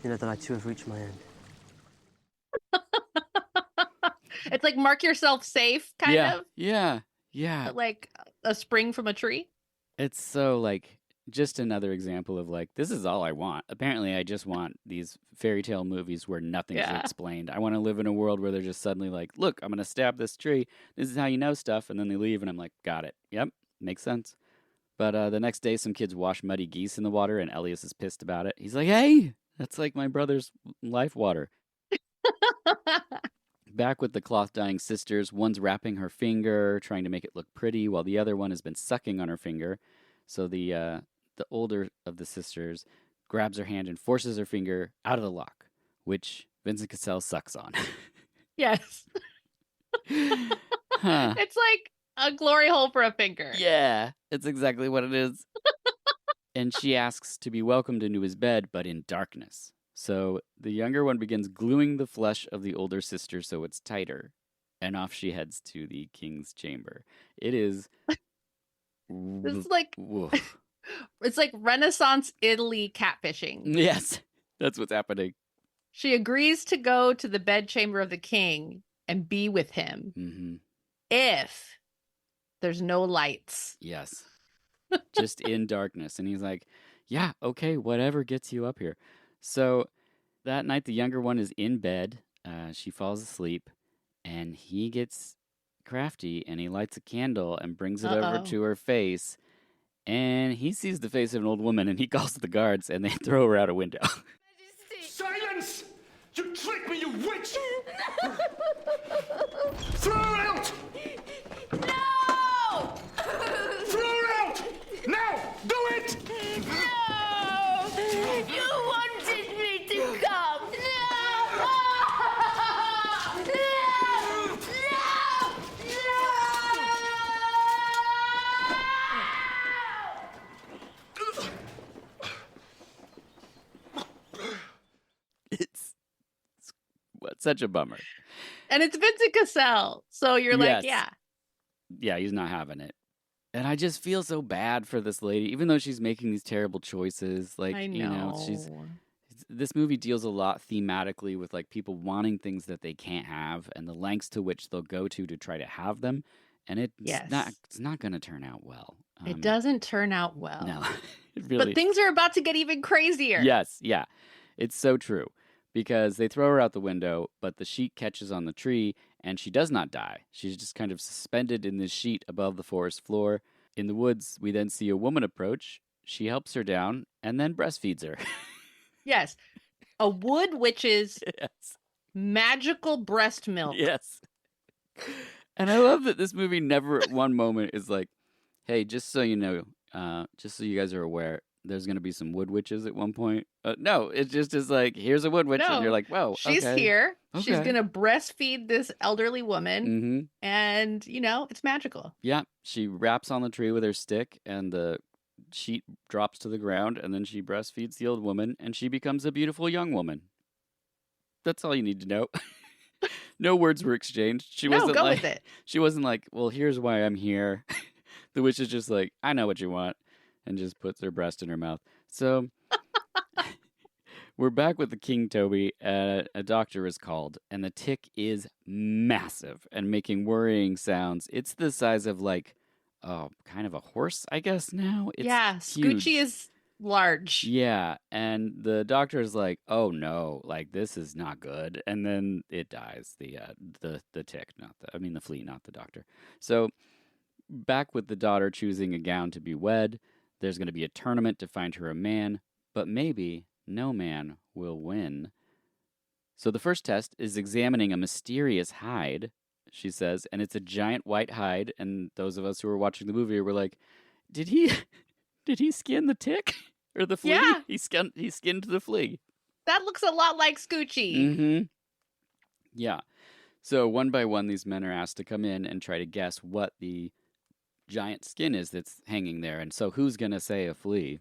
you know that I too have reached my end. It's like mark yourself safe, kind of. Yeah. Like a spring from a tree. It's so like just another example of like, this is all I want. Apparently, I just want these fairy tale movies where nothing's explained. I want to live in a world where they're just suddenly like, look, I'm going to stab this tree. This is how you know stuff. And then they leave and I'm like, got it. Yep, makes sense. But the next day, some kids wash muddy geese in the water and Elias is pissed about it. He's like, hey, that's like my brother's life water. Back with the cloth-dyeing sisters, one's wrapping her finger, trying to make it look pretty, while the other one has been sucking on her finger. So the older of the sisters grabs her hand and forces her finger out of the lock, which Vincent Cassel sucks on. Yes. It's like a glory hole for a finger. Yeah, it's exactly what it is. And she asks to be welcomed into his bed, but in darkness. So the younger one begins gluing the flesh of the older sister so it's tighter, and off she heads to the king's chamber. It is... It's like... It's like Renaissance Italy catfishing. Yes, that's what's happening. She agrees to go to the bedchamber of the king and be with him if there's no lights. Yes, just in darkness. And he's like, yeah, okay, whatever gets you up here. So that night, the younger one is in bed. She falls asleep, and he gets crafty, and he lights a candle and brings it over to her face. And he sees the face of an old woman, and he calls the guards, and they throw her out a window. Silence! You tricked me, you witch! Throw her out! No! Throw her out! Now! Do it! No! You wanted me to come! No! No! No! such a bummer. And it's Vincent Cassell. So you're like, Yes. Yeah, he's not having it. And I just feel so bad for this lady, even though she's making these terrible choices. Like, I know. you know, this movie deals a lot thematically with like people wanting things that they can't have and the lengths to which they'll go to try to have them. And it's not going to turn out well. It doesn't turn out well. No, it really. But things are about to get even crazier. Yes, yeah. It's so true. Because they throw her out the window, but the sheet catches on the tree, and she does not die. She's just kind of suspended in this sheet above the forest floor. In the woods, we then see a woman approach. She helps her down, and then breastfeeds her. Yes. A wood witch's Yes. magical breast milk. Yes. And I love that this movie never at one moment is like, hey, just so you know, just so you guys are aware, there's going to be some wood witches at one point. No, it just is like, here's a wood witch. No, and you're like, whoa, she's okay. here. She's Okay. going to breastfeed this elderly woman. Mm-hmm. And, you know, it's magical. Yeah, she raps on the tree with her stick, and the sheet drops to the ground, and then she breastfeeds the old woman, and she becomes a beautiful young woman. That's all you need to know. No words were exchanged. She wasn't go like, with it. She wasn't like, well, here's why I'm here. The witch is just like, I know what you want, and just puts her breast in her mouth. So we're back with the King Toby. A doctor is called, and the tick is massive and making worrying sounds. It's the size of like, kind of a horse, I guess now. It's Scoochie huge. is large. Yeah, and the doctor is like, "Oh no, like this is not good," and then it dies. The tick, the flea, not the doctor. So back with the daughter choosing a gown to be wed. There's going to be a tournament to find her a man, but maybe no man will win. So the first test is examining a mysterious hide, she says, and it's a giant white hide. And those of us who were watching the movie were like, "Did he skin the tick or the flea?" Yeah. He skinned the flea. That looks a lot like Scoochie. Mm-hmm. Yeah. So one by one, these men are asked to come in and try to guess what the giant skin is that's hanging there. And so who's going to say a flea?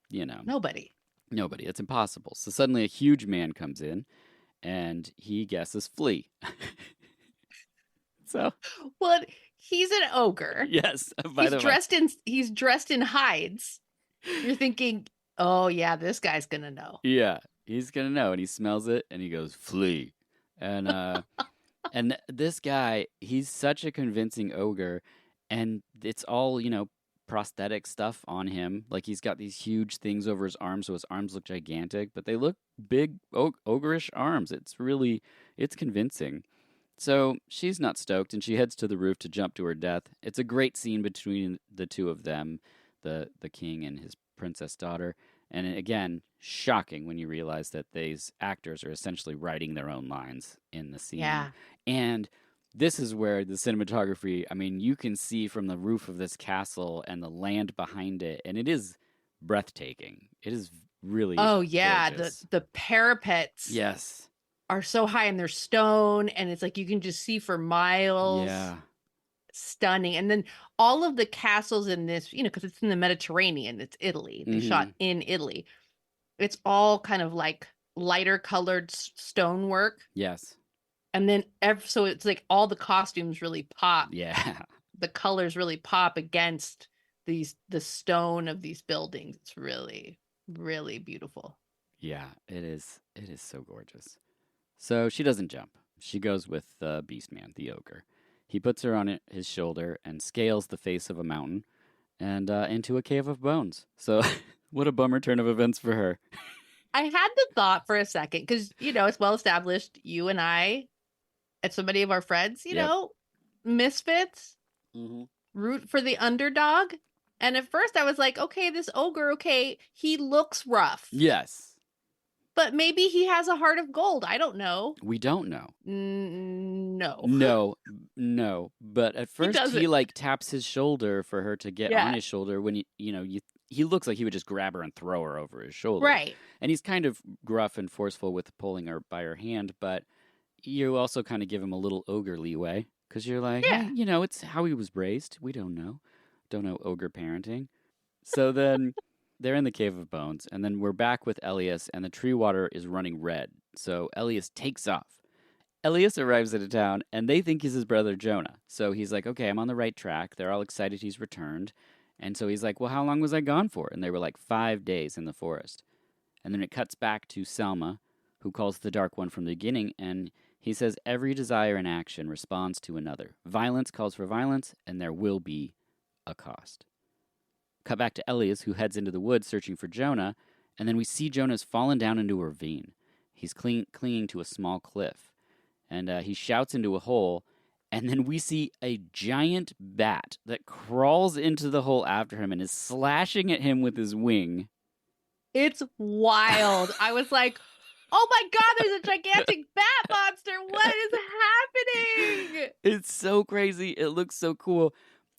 You know. Nobody. It's impossible. So suddenly a huge man comes in and he guesses flea. So, well, he's an ogre. Yes, by the way. He's dressed in hides. You're thinking, "Oh yeah, this guy's going to know." Yeah, he's going to know, and he smells it and he goes, "Flea." And and this guy, he's such a convincing ogre, and it's all, prosthetic stuff on him. Like he's got these huge things over his arms, so his arms look gigantic, but they look big ogreish arms. It's convincing. So she's not stoked, and she heads to the roof to jump to her death. It's a great scene between the two of them, the king and his princess daughter. And again, shocking when you realize that these actors are essentially writing their own lines in the scene. Yeah. And this is where the cinematography, you can see from the roof of this castle and the land behind it, and it is breathtaking. It is really gorgeous. The parapets. Yes. Are so high and they're stone, and it's like you can just see for miles. Yeah. Stunning. And then all of the castles in this, because it's in the Mediterranean, it's Italy. They shot in Italy. It's all kind of like lighter colored stonework. Yes. And then so it's like all the costumes really pop. Yeah. The colors really pop against the stone of these buildings. It's really, really beautiful. Yeah, it is. It is so gorgeous. So she doesn't jump. She goes with the Beastman, the ogre. He puts her on his shoulder and scales the face of a mountain and into a cave of bones. So what a bummer turn of events for her. I had the thought for a second because, it's well established. You and I and so many of our friends, misfits, root for the underdog. And at first I was like, okay, this ogre, he looks rough. Yes. But maybe he has a heart of gold. I don't know. We don't know. No. No. But at first he like taps his shoulder for her to get on his shoulder when he looks like he would just grab her and throw her over his shoulder. Right. And he's kind of gruff and forceful with pulling her by her hand, but you also kind of give him a little ogre leeway because you're like, hey, it's how he was raised. We don't know. Don't know ogre parenting. So then they're in the Cave of Bones, and then we're back with Elias, and the tree water is running red. So Elias takes off, Elias arrives at a town, and they think he's his brother Jonah. So he's like, okay, I'm on the right track. They're all excited he's returned. And so he's like, well, how long was I gone for? And they were like 5 days in the forest. And then it cuts back to Selma, who calls the Dark One from the beginning, and he says every desire and action responds to another. Violence calls for violence, and there will be a cost. Cut back to Elias, who heads into the woods searching for Jonah, and then we see Jonah's fallen down into a ravine. He's clinging to a small cliff, and he shouts into a hole, and then we see a giant bat that crawls into the hole after him and is slashing at him with his wing. It's wild. I was like, oh my God, there's a gigantic bat monster. What is happening? It's so crazy. It looks so cool.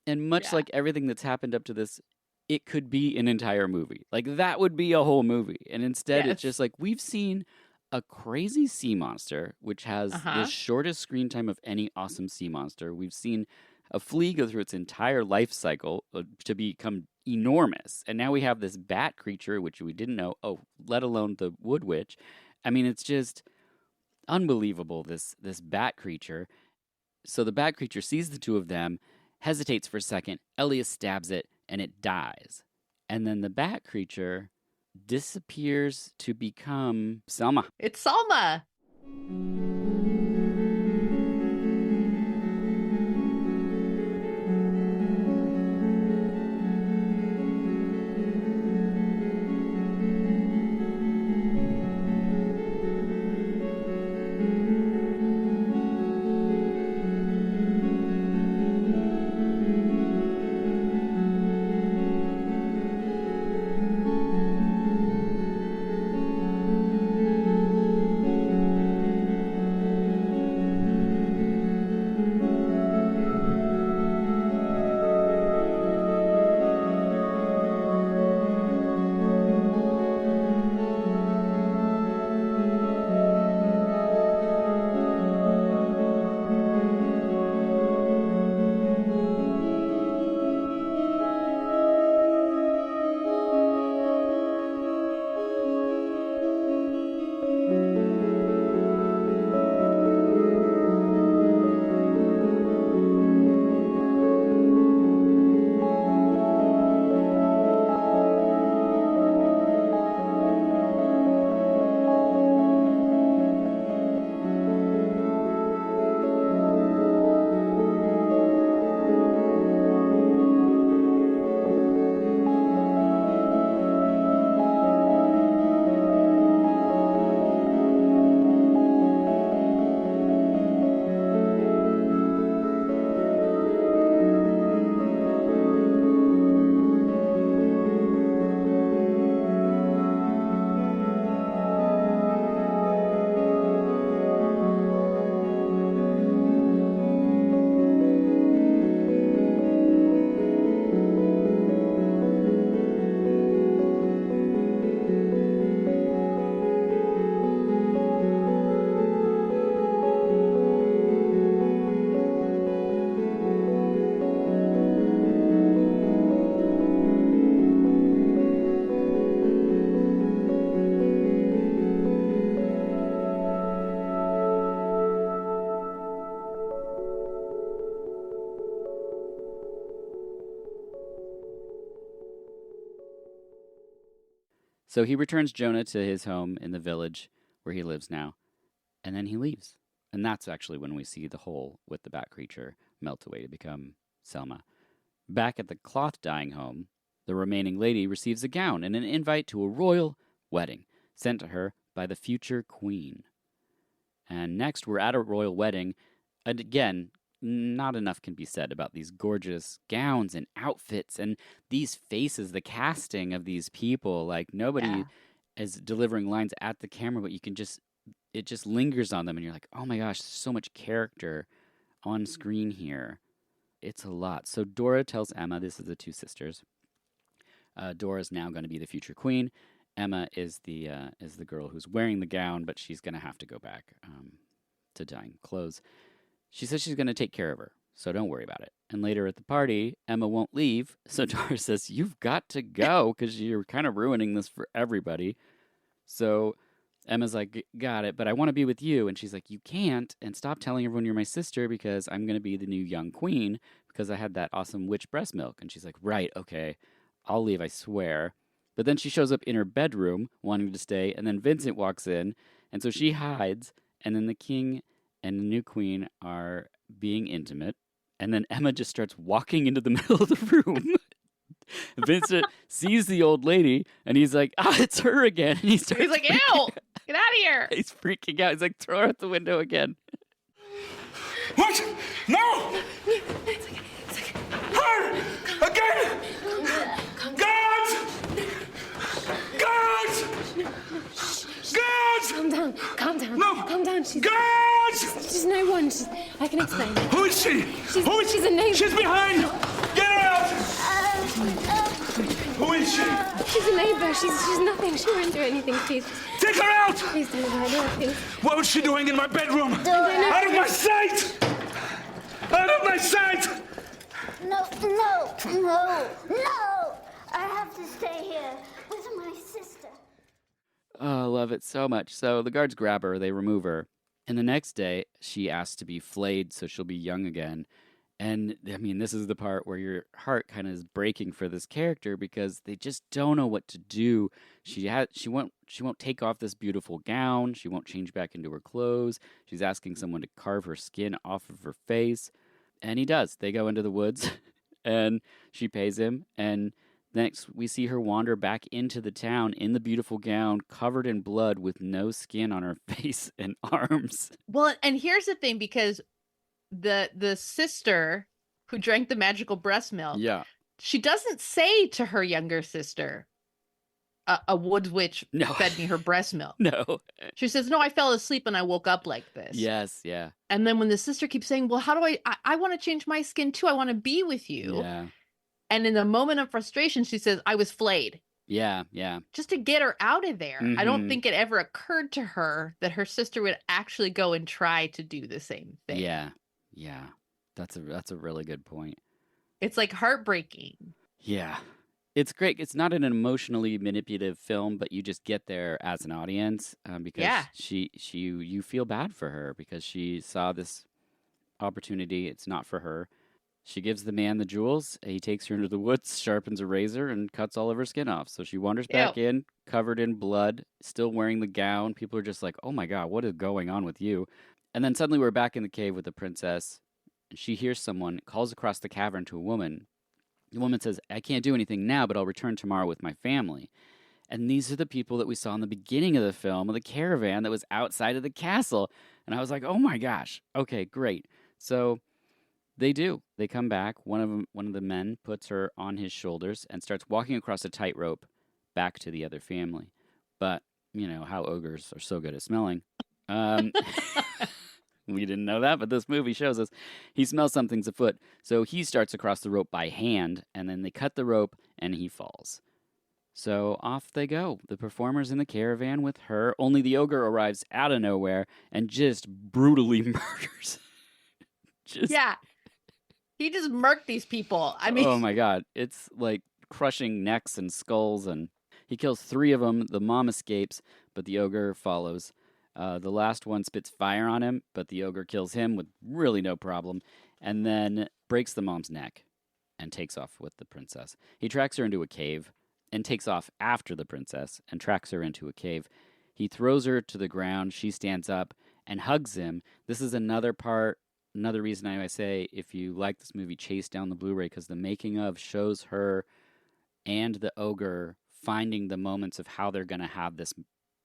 And much like everything that's happened up to this, it could be an entire movie. Like, that would be a whole movie. And instead, it's just like, we've seen a crazy sea monster, which has the shortest screen time of any awesome sea monster. We've seen a flea go through its entire life cycle to become enormous. And now we have this bat creature, which we didn't know, let alone the wood witch. I mean, it's just unbelievable, this bat creature. So the bat creature sees the two of them, hesitates for a second, Elias stabs it, and it dies. And then the bat creature disappears to become Selma. It's Selma. So he returns Jonah to his home in the village where he lives now, and then he leaves. And that's actually when we see the hole with the bat creature melt away to become Selma. Back at the cloth dyeing home, the remaining lady receives a gown and an invite to a royal wedding sent to her by the future queen. And next, we're at a royal wedding. And again, not enough can be said about these gorgeous gowns and outfits and these faces, the casting of these people. Like, nobody is delivering lines at the camera, but it just lingers on them, and you're like, oh my gosh, there's so much character on screen here. It's a lot. So Dora tells Emma, this is the two sisters, Dora's now going to be the future queen. Emma is the girl who's wearing the gown, but she's going to have to go back to dyeing clothes. She says she's going to take care of her, so don't worry about it. And later at the party, Emma won't leave, so Dora says, you've got to go because you're kind of ruining this for everybody. So Emma's like, got it, but I want to be with you. And she's like, you can't, and stop telling everyone you're my sister because I'm going to be the new young queen because I had that awesome witch breast milk. And she's like, right, okay, I'll leave, I swear. But then she shows up in her bedroom wanting to stay, and then Vincent walks in, and so she hides, and then the king and the new queen are being intimate, and then Emma just starts walking into the middle of the room. Vincent sees the old lady, and he's like, it's her again. And he's like, ew, get out of here. He's freaking out. He's like, throw her out the window again. What? No! It's okay. Her! Again! Guards! Guards! Guards! Calm down. No! Calm down. Guards! She's no one. I can explain. Who is she? She's a neighbor. She's behind! Get her out! Who is she? She's a neighbor. She's nothing. She won't do anything, please. Take her out! Please don't hurt her, please. What was she doing in my bedroom? Out of my sight! Out of my sight! No. I have to stay here with my sister. Oh, I love it so much. So the guards grab her, they remove her, and the next day she asks to be flayed so she'll be young again. And I mean, this is the part where your heart kind of is breaking for this character because they just don't know what to do. She won't take off this beautiful gown. She won't change back into her clothes. She's asking someone to carve her skin off of her face, and he does. They go into the woods, and she pays him. And next, we see her wander back into the town in the beautiful gown, covered in blood, with no skin on her face and arms. Well, and here's the thing, because the sister who drank the magical breast milk, she doesn't say to her younger sister, a wood witch fed me her breast milk. No. She says, no, I fell asleep and I woke up like this. Yes, yeah. And then when the sister keeps saying, well, how do I want to change my skin too. I want to be with you. Yeah. And in a moment of frustration, she says, I was flayed. Yeah, yeah. Just to get her out of there. Mm-hmm. I don't think it ever occurred to her that her sister would actually go and try to do the same thing. Yeah. Yeah, that's a really good point. It's like heartbreaking. Yeah, it's great. It's not an emotionally manipulative film, but you just get there as an audience because you feel bad for her because she saw this opportunity. It's not for her. She gives the man the jewels. He takes her into the woods, sharpens a razor, and cuts all of her skin off. So she wanders back in, covered in blood, still wearing the gown. People are just like, "Oh my God, what is going on with you?" And then suddenly we're back in the cave with the princess. She hears someone, calls across the cavern to a woman. The woman says, I can't do anything now, but I'll return tomorrow with my family. And these are the people that we saw in the beginning of the film, of the caravan that was outside of the castle. And I was like, oh my gosh, okay, great. So they do. They come back. One of the men puts her on his shoulders and starts walking across a tightrope back to the other family. But, you know, how ogres are so good at smelling. We didn't know that, but this movie shows us he smells something's afoot. So he starts across the rope by hand, and then they cut the rope, and he falls. So off they go, the performers in the caravan with her, only the ogre arrives out of nowhere and just brutally murders. Yeah. He just murked these people. I mean... Oh my God. It's like crushing necks and skulls, and he kills 3 of them. The mom escapes, but the ogre follows. The last one spits fire on him, but the ogre kills him with really no problem, and then breaks the mom's neck and takes off with the princess. He tracks her into a cave and takes off after the princess and tracks her into a cave. He throws her to the ground. She stands up and hugs him. This is another reason I say if you like this movie, chase down the Blu-ray, because the making of shows her and the ogre finding the moments of how they're going to have this.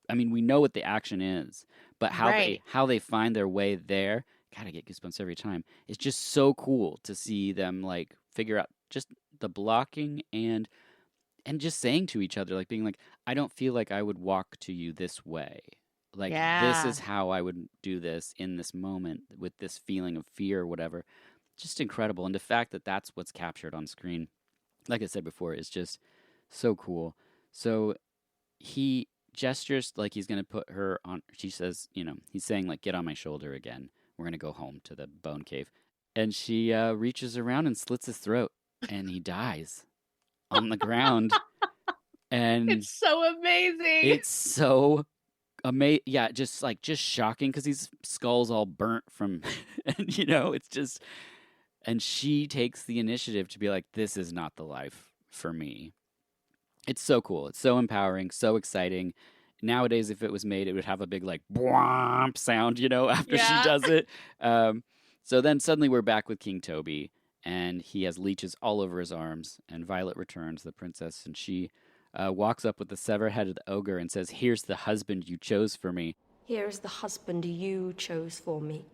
I mean, we know what the action is, but how they find their way there, God, I get goosebumps every time. It's just so cool to see them like figure out just the blocking and just saying to each other, like being like, I don't feel like I would walk to you this way. Like, this is how I would do this in this moment with this feeling of fear or whatever. Just incredible. And the fact that that's what's captured on screen, like I said before, is just so cool. So he gestures like he's going to put her on. She says, you know, he's saying like, get on my shoulder again. We're going to go home to the bone cave. And she reaches around and slits his throat, and he dies on the ground. And it's so amazing. It's so Yeah, just shocking because his skull's all burnt from, and it's just, and she takes the initiative to be like, this is not the life for me. It's so cool. It's so empowering, so exciting. Nowadays, if it was made, it would have a big like "bwomp" sound, after she Yeah. does it. So then suddenly we're back with King Toby, and he has leeches all over his arms. And Violet returns, the princess, and she walks up with the severed head of the ogre and says, "Here's the husband you chose for me." Here's the husband you chose for me.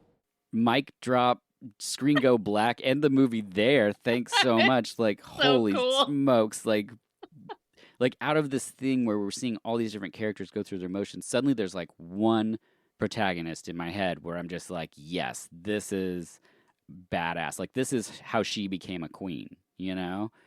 Mic drop, screen go black, and the movie there. Thanks so much. Like, So holy cool. smokes! Like out of this thing where we're seeing all these different characters go through their emotions, suddenly there's like one protagonist in my head where I'm just like, yes, this is badass. Like, this is how she became a queen,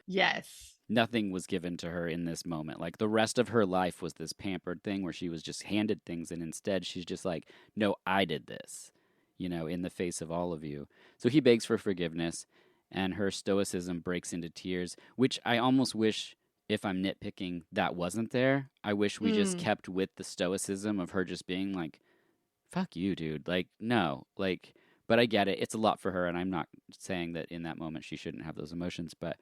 Yes. Nothing was given to her in this moment. Like, the rest of her life was this pampered thing where she was just handed things, and instead she's just like, no, I did this, in the face of all of you. So he begs for forgiveness, and her stoicism breaks into tears, which I almost wish, if I'm nitpicking, that wasn't there. I wish we just kept with the stoicism of her just being like, fuck you, dude. Like, no. Like, but I get it. It's a lot for her, and I'm not saying that in that moment she shouldn't have those emotions, but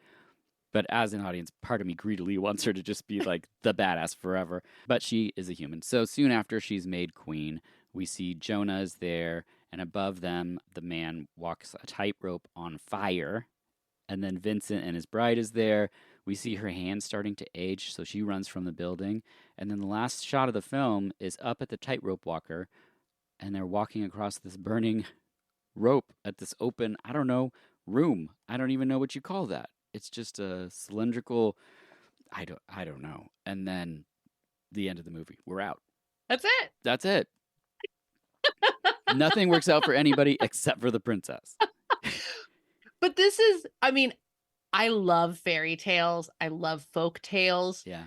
as an audience, part of me greedily wants her to just be like the badass forever. But she is a human. So soon after she's made queen, we see Jonah is there, and above them, the man walks a tightrope on fire. And then Vincent and his bride is there. We see her hand starting to age, so she runs from the building. And then the last shot of the film is up at the tightrope walker, and they're walking across this burning rope at this open, I don't know, room. I don't even know what you call that. It's just a cylindrical, I don't know. And then the end of the movie. We're out. That's it. That's it. Nothing works out for anybody except for the princess. But this is, I mean, I love fairy tales. I love folk tales. Yeah.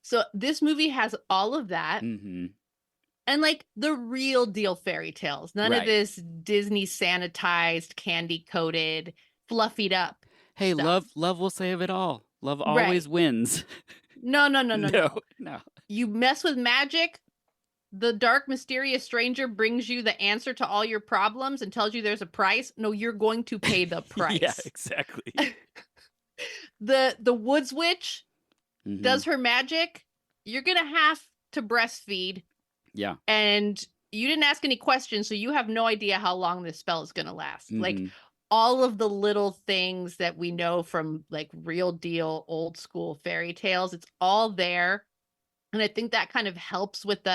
So this movie has all of that. Mm-hmm. And like the real deal fairy tales. None of Right. this Disney sanitized, candy coated, fluffied up. Hey, stuff. love will save it all. Love always wins. No. No. You mess with magic, the dark, mysterious stranger brings you the answer to all your problems and tells you there's a price. No, you're going to pay the price. Yeah, exactly. The woods witch Mhm. does her magic. You're going to have to breastfeed. Yeah. And you didn't ask any questions, so you have no idea how long this spell is going to last. Like Mhm. all of the little things that we know from like real deal old school fairy tales, it's all there. And I think that kind of helps with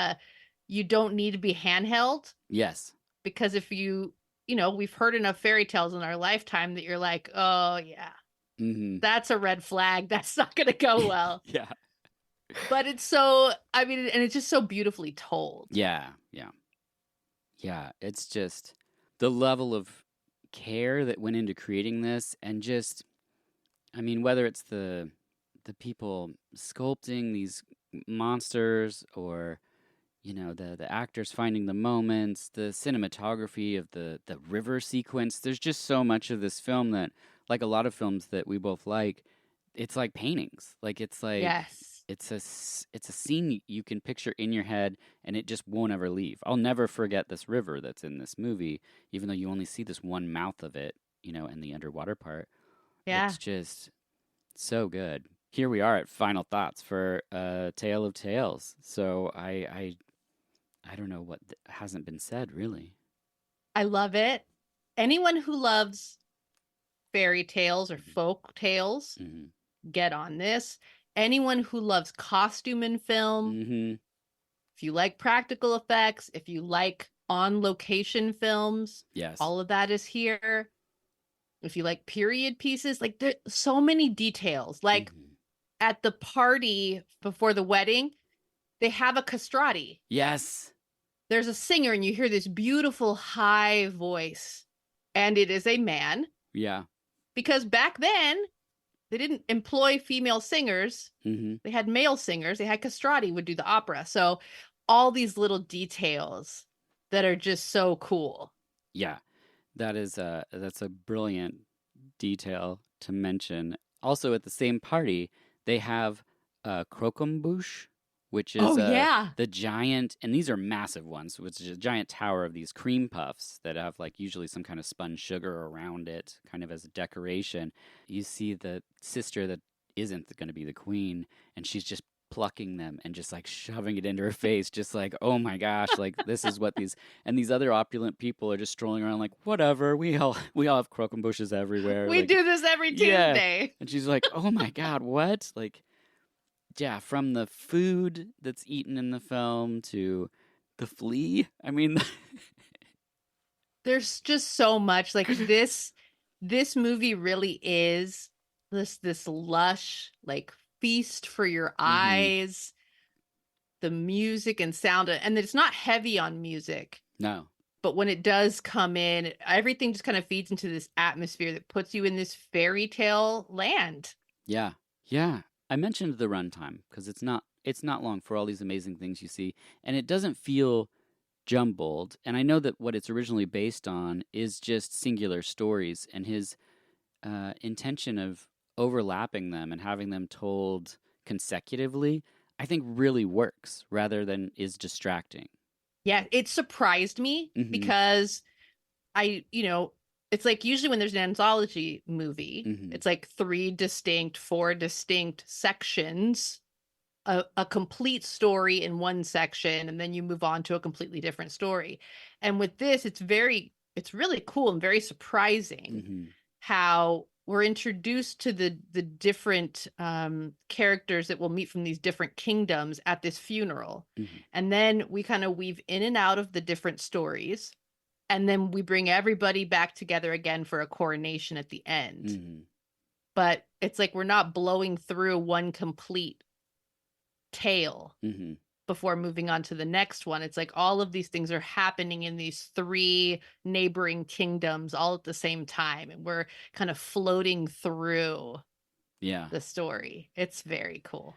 you don't need to be handheld, Yes. because if we've heard enough fairy tales in our lifetime that you're like, oh yeah, Mm-hmm. that's a red flag. That's not going to go well. Yeah. But it's so, I mean, and it's just so beautifully told. Yeah. It's just the level of care that went into creating this, and just, I mean, whether it's the people sculpting these monsters, or the actors finding the moments, the cinematography of the river sequence. There's just so much of this film that, like a lot of films that we both like, it's like paintings. Like, it's like, Yes. it's a scene you can picture in your head, and it just won't ever leave. I'll never forget this river that's in this movie, even though you only see this one mouth of it, and the underwater part. Yeah. It's just so good. Here we are at final thoughts for Tale of Tales. So I don't know what hasn't been said, really. I love it. Anyone who loves fairy tales or folk tales, Mm-hmm. get on this. Anyone who loves costume in film, Mm-hmm. if you like practical effects, if you like on location films, Yes. all of that is here. If you like period pieces, like there's so many details. Like at the party before the wedding, they have a castrati. Yes. There's a singer, and you hear this beautiful high voice, and it is a man. Yeah. Because back then, they didn't employ female singers. Mm-hmm. They had male singers. They had castrati would do the opera. So all these little details that are just so cool. Yeah. That's a brilliant detail to mention. Also, at the same party, they have croquembouche, which is Oh, yeah. the giant, and these are massive ones, which is a giant tower of these cream puffs that have like usually some kind of spun sugar around it, kind of as a decoration. You see the sister that isn't going to be the queen, and she's just plucking them and just like shoving it into her face, just like, oh my gosh, like this is what these other opulent people are just strolling around like, whatever, we all have croquembouches bushes everywhere. We like, do this every yeah. Tuesday. And she's like, oh my God, what? Like, yeah, from the food that's eaten in the film to the flea. I mean, There's just so much like this movie really is this lush like feast for your eyes. The music and sound, and it's not heavy on music. no. But when it does come in, everything just kind of feeds into this atmosphere that puts you in this fairy tale land. Yeah. Yeah. I mentioned the runtime because it's not long for all these amazing things you see, and it doesn't feel jumbled. And I know that what it's originally based on is just singular stories, and his intention of overlapping them and having them told consecutively, I think really works rather than is distracting. Yeah, it surprised me because it's like usually when there's an anthology movie, it's like 4 distinct sections, a complete story in one section, and then you move on to a completely different story. And with this, it's really cool and very surprising how we're introduced to the different characters that we'll meet from these different kingdoms at this funeral. And then we kind of weave in and out of the different stories. And then we bring everybody back together again for a coronation at the end. But it's like we're not blowing through one complete tale before moving on to the next one. It's like all of these things are happening in these 3 neighboring kingdoms all at the same time. And we're kind of floating through the story. It's very cool.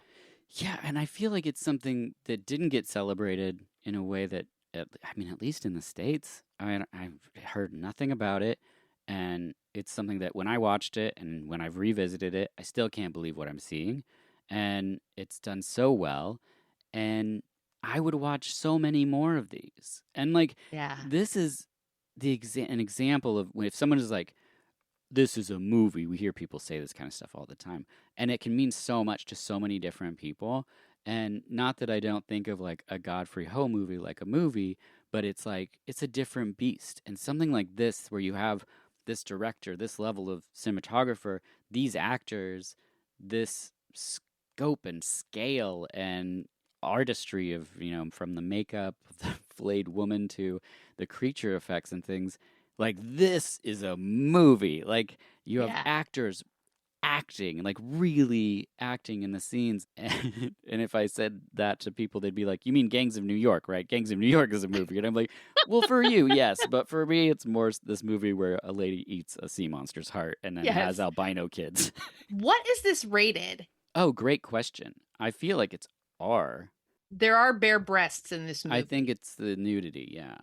Yeah, and I feel like it's something that didn't get celebrated in a way that, at least in the States, I've heard nothing about it. And it's something that when I watched it and when I've revisited it, I still can't believe what I'm seeing. And it's done so well. And I would watch so many more of these. And like, this is an example of if someone is like, this is a movie. We hear people say this kind of stuff all the time. And it can mean so much to so many different people. And not that I don't think of like a Godfrey Ho movie like a movie, but it's like, it's a different beast. And something like this, where you have this director, this level of cinematographer, these actors, this scope and scale and artistry of, from the makeup of the flayed woman to the creature effects and things, like this is a movie. Like you have actors acting, like really acting in the scenes. And if I said that to people, they'd be like, you mean Gangs of New York, right? Gangs of New York is a movie. And I'm like, well, for you, yes. But for me, it's more this movie where a lady eats a sea monster's heart and then has albino kids. What is this rated? Oh, great question. I feel like it's R. There are bare breasts in this movie. I think it's the nudity, yeah.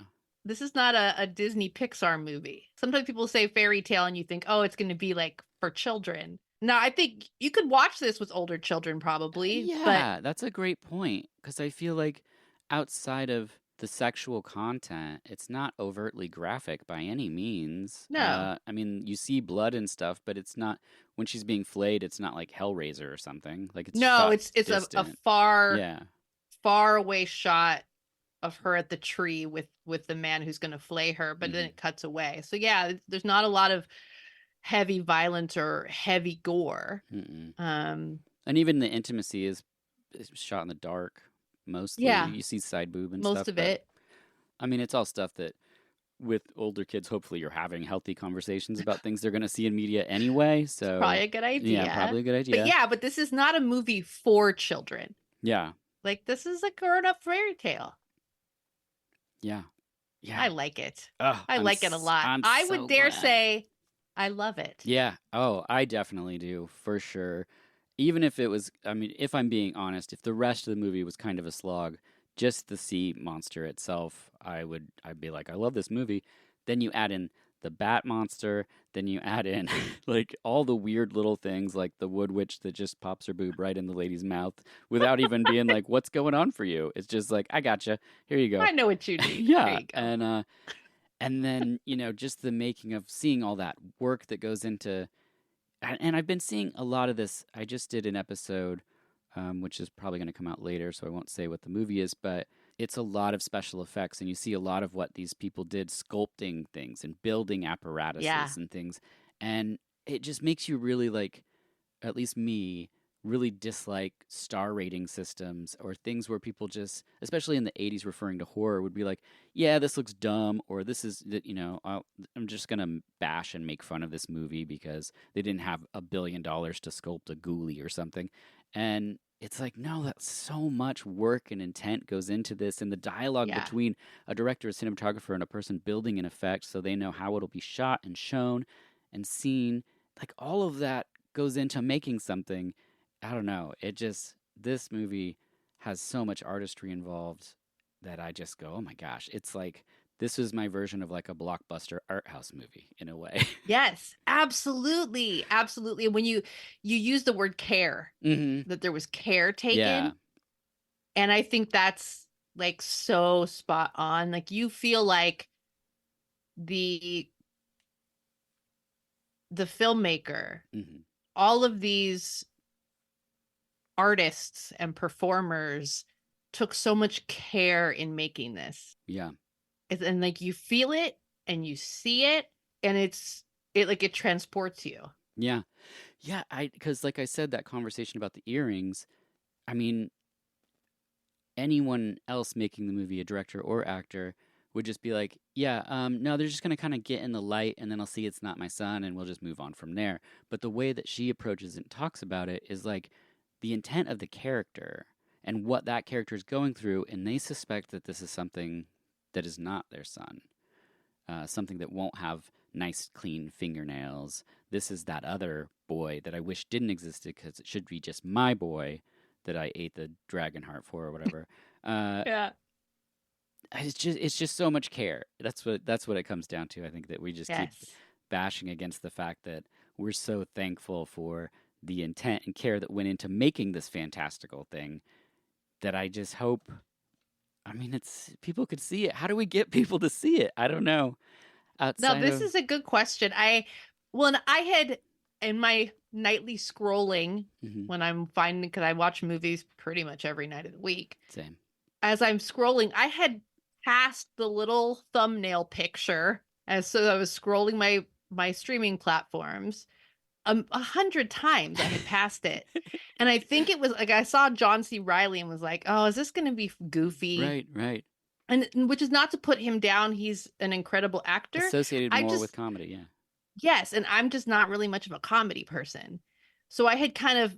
This is not a Disney Pixar movie. Sometimes people say fairy tale and you think, oh, it's going to be like for children. No, I think you could watch this with older children probably. Yeah, that's a great point. Because I feel like outside of the sexual content, it's not overtly graphic by any means. No. You see blood and stuff, but it's not, when she's being flayed, it's not like Hellraiser or something. Like it's a far away shot of her at the tree with the man who's going to flay her, but then it cuts away. So yeah, there's not a lot of heavy violence or heavy gore. And even the intimacy is shot in the dark mostly. Yeah. You see side boob and most stuff. Most of it. It's all stuff that with older kids, hopefully you're having healthy conversations about things they're going to see in media anyway. So probably a good idea. Yeah, probably a good idea. But this is not a movie for children. Yeah. Like this is a grown-up fairy tale. Yeah. Yeah. I like it. I like it a lot. I would dare say I love it. Yeah. Oh, I definitely do, for sure. Even if it was, if I'm being honest, if the rest of the movie was kind of a slog, just the sea monster itself, I'd be like, I love this movie. Then you add in the bat monster, then you add in like all the weird little things like the wood witch that just pops her boob right in the lady's mouth without even being like, what's going on for you? It's just like, I gotcha. Here you go. I know what you need. Yeah. There you go. And then, just the making of seeing all that work that goes into, and I've been seeing a lot of this. I just did an episode, which is probably going to come out later, so I won't say what the movie is, but it's a lot of special effects, and you see a lot of what these people did sculpting things and building apparatuses and things. And it just makes you really like, at least me, really dislike star rating systems or things where people just, especially in the 80s referring to horror, would be like, yeah, this looks dumb, or this is, I'm just going to bash and make fun of this movie because they didn't have $1 billion to sculpt a ghoulie or something. And it's like, no, that's so much work and intent goes into this, and the dialogue between a director, a cinematographer, and a person building an effect so they know how it'll be shot and shown and seen. Like, all of that goes into making something. I don't know. This movie has so much artistry involved that I just go, oh my gosh. It's like, this is my version of like a blockbuster art house movie in a way. Yes, absolutely. Absolutely. When you use the word care, that there was care taken. Yeah. And I think that's like so spot on. Like, you feel like the filmmaker, all of these artists and performers took so much care in making this. Yeah. And like, you feel it and you see it, and it transports you. Yeah. Yeah. Because like I said, that conversation about the earrings, I mean, anyone else making the movie, a director or actor, would just be like, yeah, no, they're just going to kind of get in the light, and then I'll see it's not my son, and we'll just move on from there. But the way that she approaches it and talks about it is like the intent of the character and what that character is going through, and they suspect that this is something that is not their son, something that won't have nice, clean fingernails. This is that other boy that I wish didn't exist because it should be just my boy that I ate the dragon heart for or whatever. Yeah. It's just so much care. That's what it comes down to. I think that we just keep bashing against the fact that we're so thankful for the intent and care that went into making this fantastical thing, that I just hope, I mean, people could see it. How do we get people to see it? I don't know. No, this is a good question. I had in my nightly scrolling when I'm finding, because I watch movies pretty much every night of the week. Same. As I'm scrolling, I had passed the little thumbnail picture so I was scrolling my streaming platforms 100 times. I had passed it. And I think it was like, I saw John C. Reilly and was like, oh, is this going to be goofy? Right. And which is not to put him down. He's an incredible actor. Associated more with comedy, yeah. Yes, and I'm just not really much of a comedy person. So I had kind of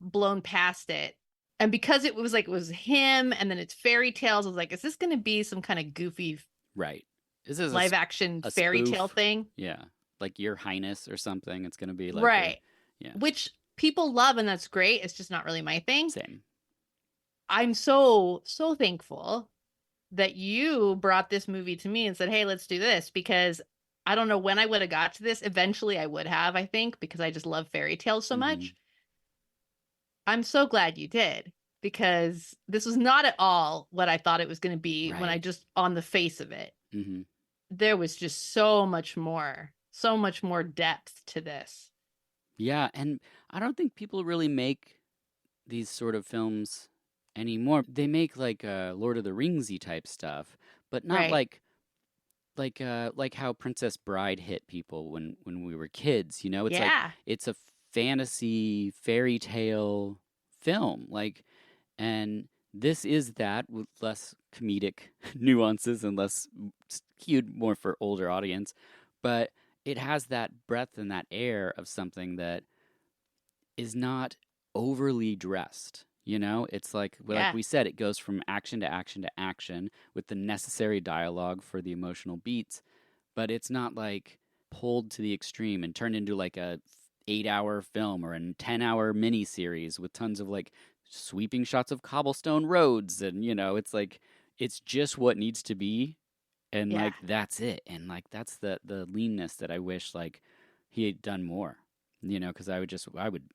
blown past it. And because it was him, and then it's fairy tales, I was like, is this going to be some kind of goofy Is this live action fairy tale thing? Yeah. Like Your Highness or something. It's going to be like right. Yeah. Which people love, and that's great. It's just not really my thing. Same. I'm so thankful that you brought this movie to me and said, hey, let's do this, because I don't know when I would have got to this. Eventually I would have, I think, because I just love fairy tales so much. I'm so glad you did, because this was not at all what I thought it was going to be when I just, on the face of it, there was just so much more depth to this. Yeah. And I don't think people really make these sort of films anymore. They make like Lord of the Ringsy type stuff, but not like how Princess Bride hit people when we were kids, It's like, it's a fantasy fairy tale film, and this is that with less comedic nuances and less skewed more for older audience, but it has that breadth and that air of something that is not overly dressed. It's like we said, it goes from action to action to action with the necessary dialogue for the emotional beats, but it's not like pulled to the extreme and turned into like a 8-hour film or a 10-hour mini series with tons of like sweeping shots of cobblestone roads, and it's like, it's just what needs to be, And Yeah. like that's it. And like that's the leanness that I wish like he had done more. You know, because I would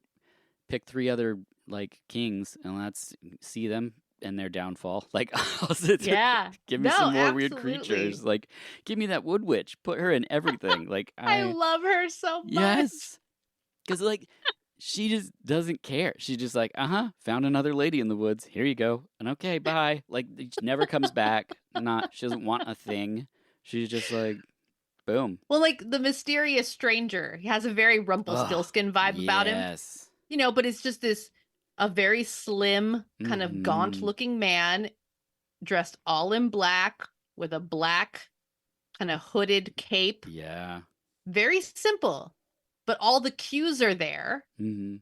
pick 3 other like kings and let's see them and their downfall. Like I'll sit there, Yeah. give me No, some more weird absolutely. creatures. Like give me that wood witch. Put her in everything. Like I love her so much. yes. Because like she just doesn't care. She's just like, found another lady in the woods. Here you go. And okay, bye. Like she never comes back. She doesn't want a thing. She's just like, boom. Well, like the mysterious stranger, he has a very Ugh, Rumpelstiltskin vibe about him, yes. but it's just a very slim, kind of gaunt Mhm. looking man dressed all in black with a black kind of hooded cape. Yeah. Very simple, but all the cues are there. Mm-hmm.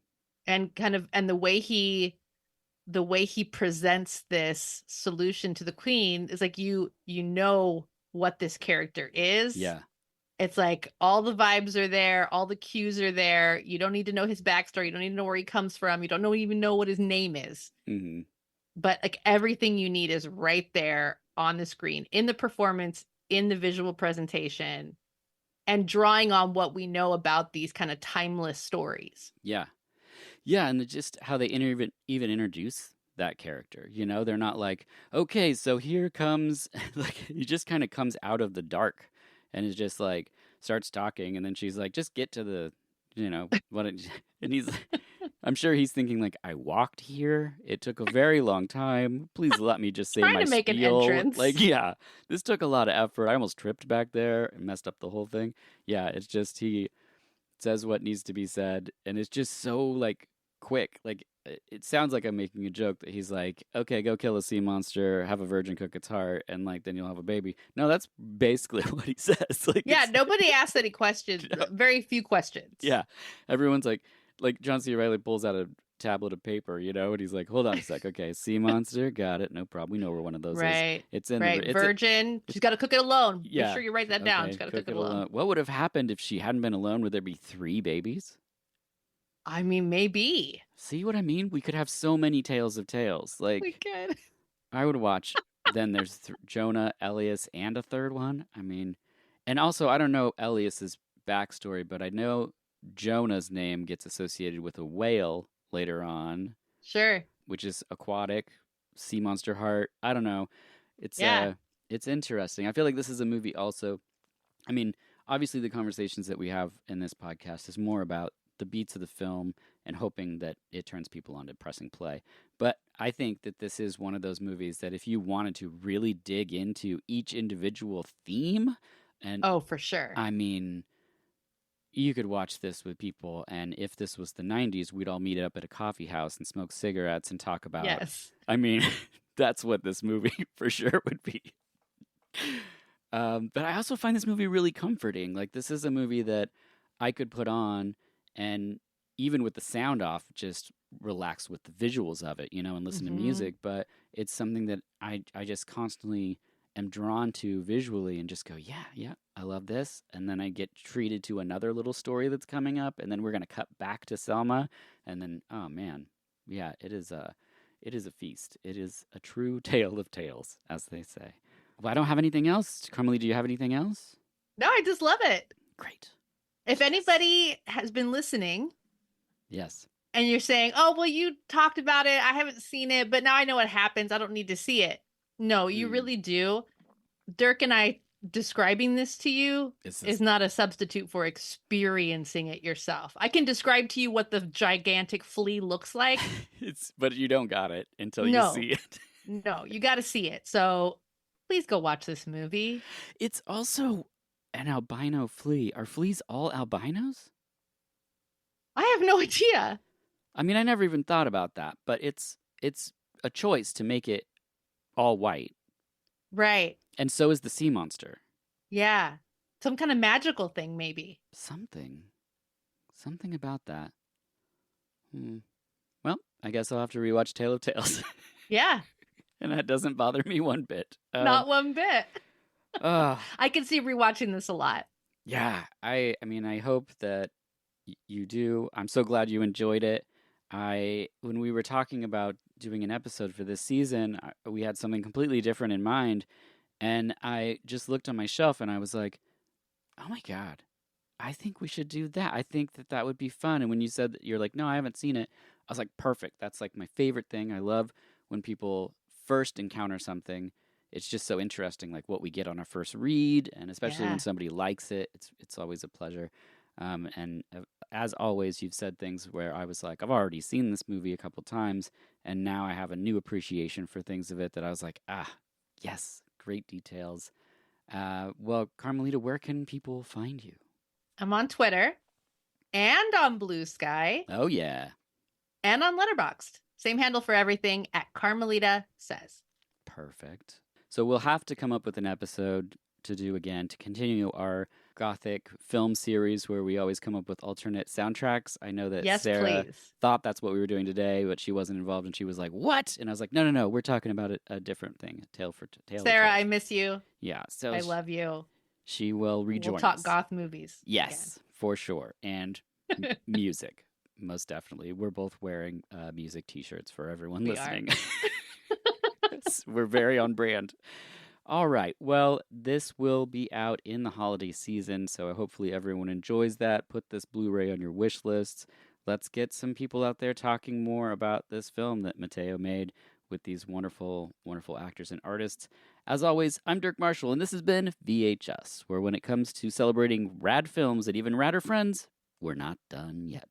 And the way he presents this solution to the queen is like you know what this character is. Yeah. It's like all the vibes are there, all the cues are there. You don't need to know his backstory. You don't need to know where he comes from. You don't even know what his name is. Mm-hmm. But like everything you need is right there on the screen, in the performance, in the visual presentation, and drawing on what we know about these kind of timeless stories. Yeah. Yeah, and just how they even introduce that character. You know, they're not like, okay, so here comes like he just kind of comes out of the dark and is just like starts talking, and then she's like, just get to the, what, and he's, I'm sure he's thinking like, I walked here. It took a very long time. Please let me just say Trying my to make an spiel. entrance. Like, yeah, this took a lot of effort. I almost tripped back there and messed up the whole thing. Yeah, it's just he says what needs to be said, and it's just so like quick. Like it sounds like I'm making a joke that he's like, okay, go kill a sea monster, have a virgin cook its heart, and like then you'll have a baby. No, that's basically what he says. Like, Yeah, nobody asks any questions. No. Very few questions. Yeah, everyone's like John C. Reilly pulls out a tablet of paper, and he's like, hold on a sec, okay, sea monster, got it, no problem. We know where one of those Right. is. It's in right. the Virgin. She's got to cook it alone. Yeah. Make sure you write that down. Okay, She's got to cook it alone. alone. What would have happened if she hadn't been alone? Would there be 3 babies? I mean, maybe. See what I mean? We could have so many tales of tales. Like, We could. I would watch. Then there's Jonah, Elias, and a third one. I mean, and also I don't know Elias's backstory, but I know Jonah's name gets associated with a whale later on, Sure. which is aquatic, sea monster heart. I don't know. It's it's interesting. I feel like this is a movie also. I mean, obviously the conversations that we have in this podcast is more about the beats of the film and hoping that it turns people on to pressing play. But I think that this is one of those movies that if you wanted to really dig into each individual theme, and Oh, for sure. I mean, you could watch this with people, and if this was the 90s, we'd all meet up at a coffee house and smoke cigarettes and talk about. Yes. I mean, that's what this movie for sure would be. But I also find this movie really comforting. Like, this is a movie that I could put on and even with the sound off, just relax with the visuals of it, and listen to music. But it's something that I just constantly am drawn to visually and just go, yeah, I love this. And then I get treated to another little story that's coming up. And then we're going to cut back to Selma. And then, oh man, yeah, it is a feast. It is a true tale of tales, as they say. Well, I don't have anything else. Carmelita, do you have anything else? No, I just love it. Great. If anybody has been listening Yes. and you're saying, oh, well, you talked about it. I haven't seen it, but now I know what happens. I don't need to see it. No, you really do. Dirk and I describing this to you is not a substitute for experiencing it yourself. I can describe to you what the gigantic flea looks like. But you don't got it until you see it. No, you got to see it. So please go watch this movie. It's also an albino flea. Are fleas all albinos? I have no idea. I mean, I never even thought about that, but it's a choice to make it all white. Right. And so is the sea monster. Yeah. Some kind of magical thing, maybe. Something about that. Well, I guess I'll have to rewatch Tale of Tales. Yeah. And that doesn't bother me one bit. Not one bit. I can see rewatching this a lot. Yeah. I mean, I hope that you do. I'm so glad you enjoyed it. When we were talking about doing an episode for this season, we had something completely different in mind. And I just looked on my shelf and I was like, oh my God, I think we should do that. I think that that would be fun. And when you said that you're like, no, I haven't seen it, I was like, perfect. That's like my favorite thing. I love when people first encounter something. It's just so interesting, like what we get on our first read, and especially when Yeah. somebody likes it, it's always a pleasure. And as always, you've said things where I was like, I've already seen this movie a couple times, and now I have a new appreciation for things of it that I was like, yes, great details. Well, Carmelita, where can people find you? I'm on Twitter and on Blue Sky Oh, yeah. and on Letterboxd. Same handle for everything at Carmelita Says. Perfect. So we'll have to come up with an episode to do again to continue our Gothic film series where we always come up with alternate soundtracks. I know that Yes, Sarah please. thought that's what we were doing today, but she wasn't involved, and she was like, "What?" And I was like, "No, we're talking about a different thing, a tale for tale." Sarah, I miss you. Yeah, so I love you. she will rejoin We'll talk us. goth movies. Yes, for sure, and music, most definitely. We're both wearing music T-shirts for everyone We listening. We're very on brand. All right. Well, this will be out in the holiday season, so hopefully everyone enjoys that. Put this Blu-ray on your wish lists. Let's get some people out there talking more about this film that Mateo made with these wonderful, wonderful actors and artists. As always, I'm Dirk Marshall, and this has been VHS, where when it comes to celebrating rad films and even radder friends, we're not done yet.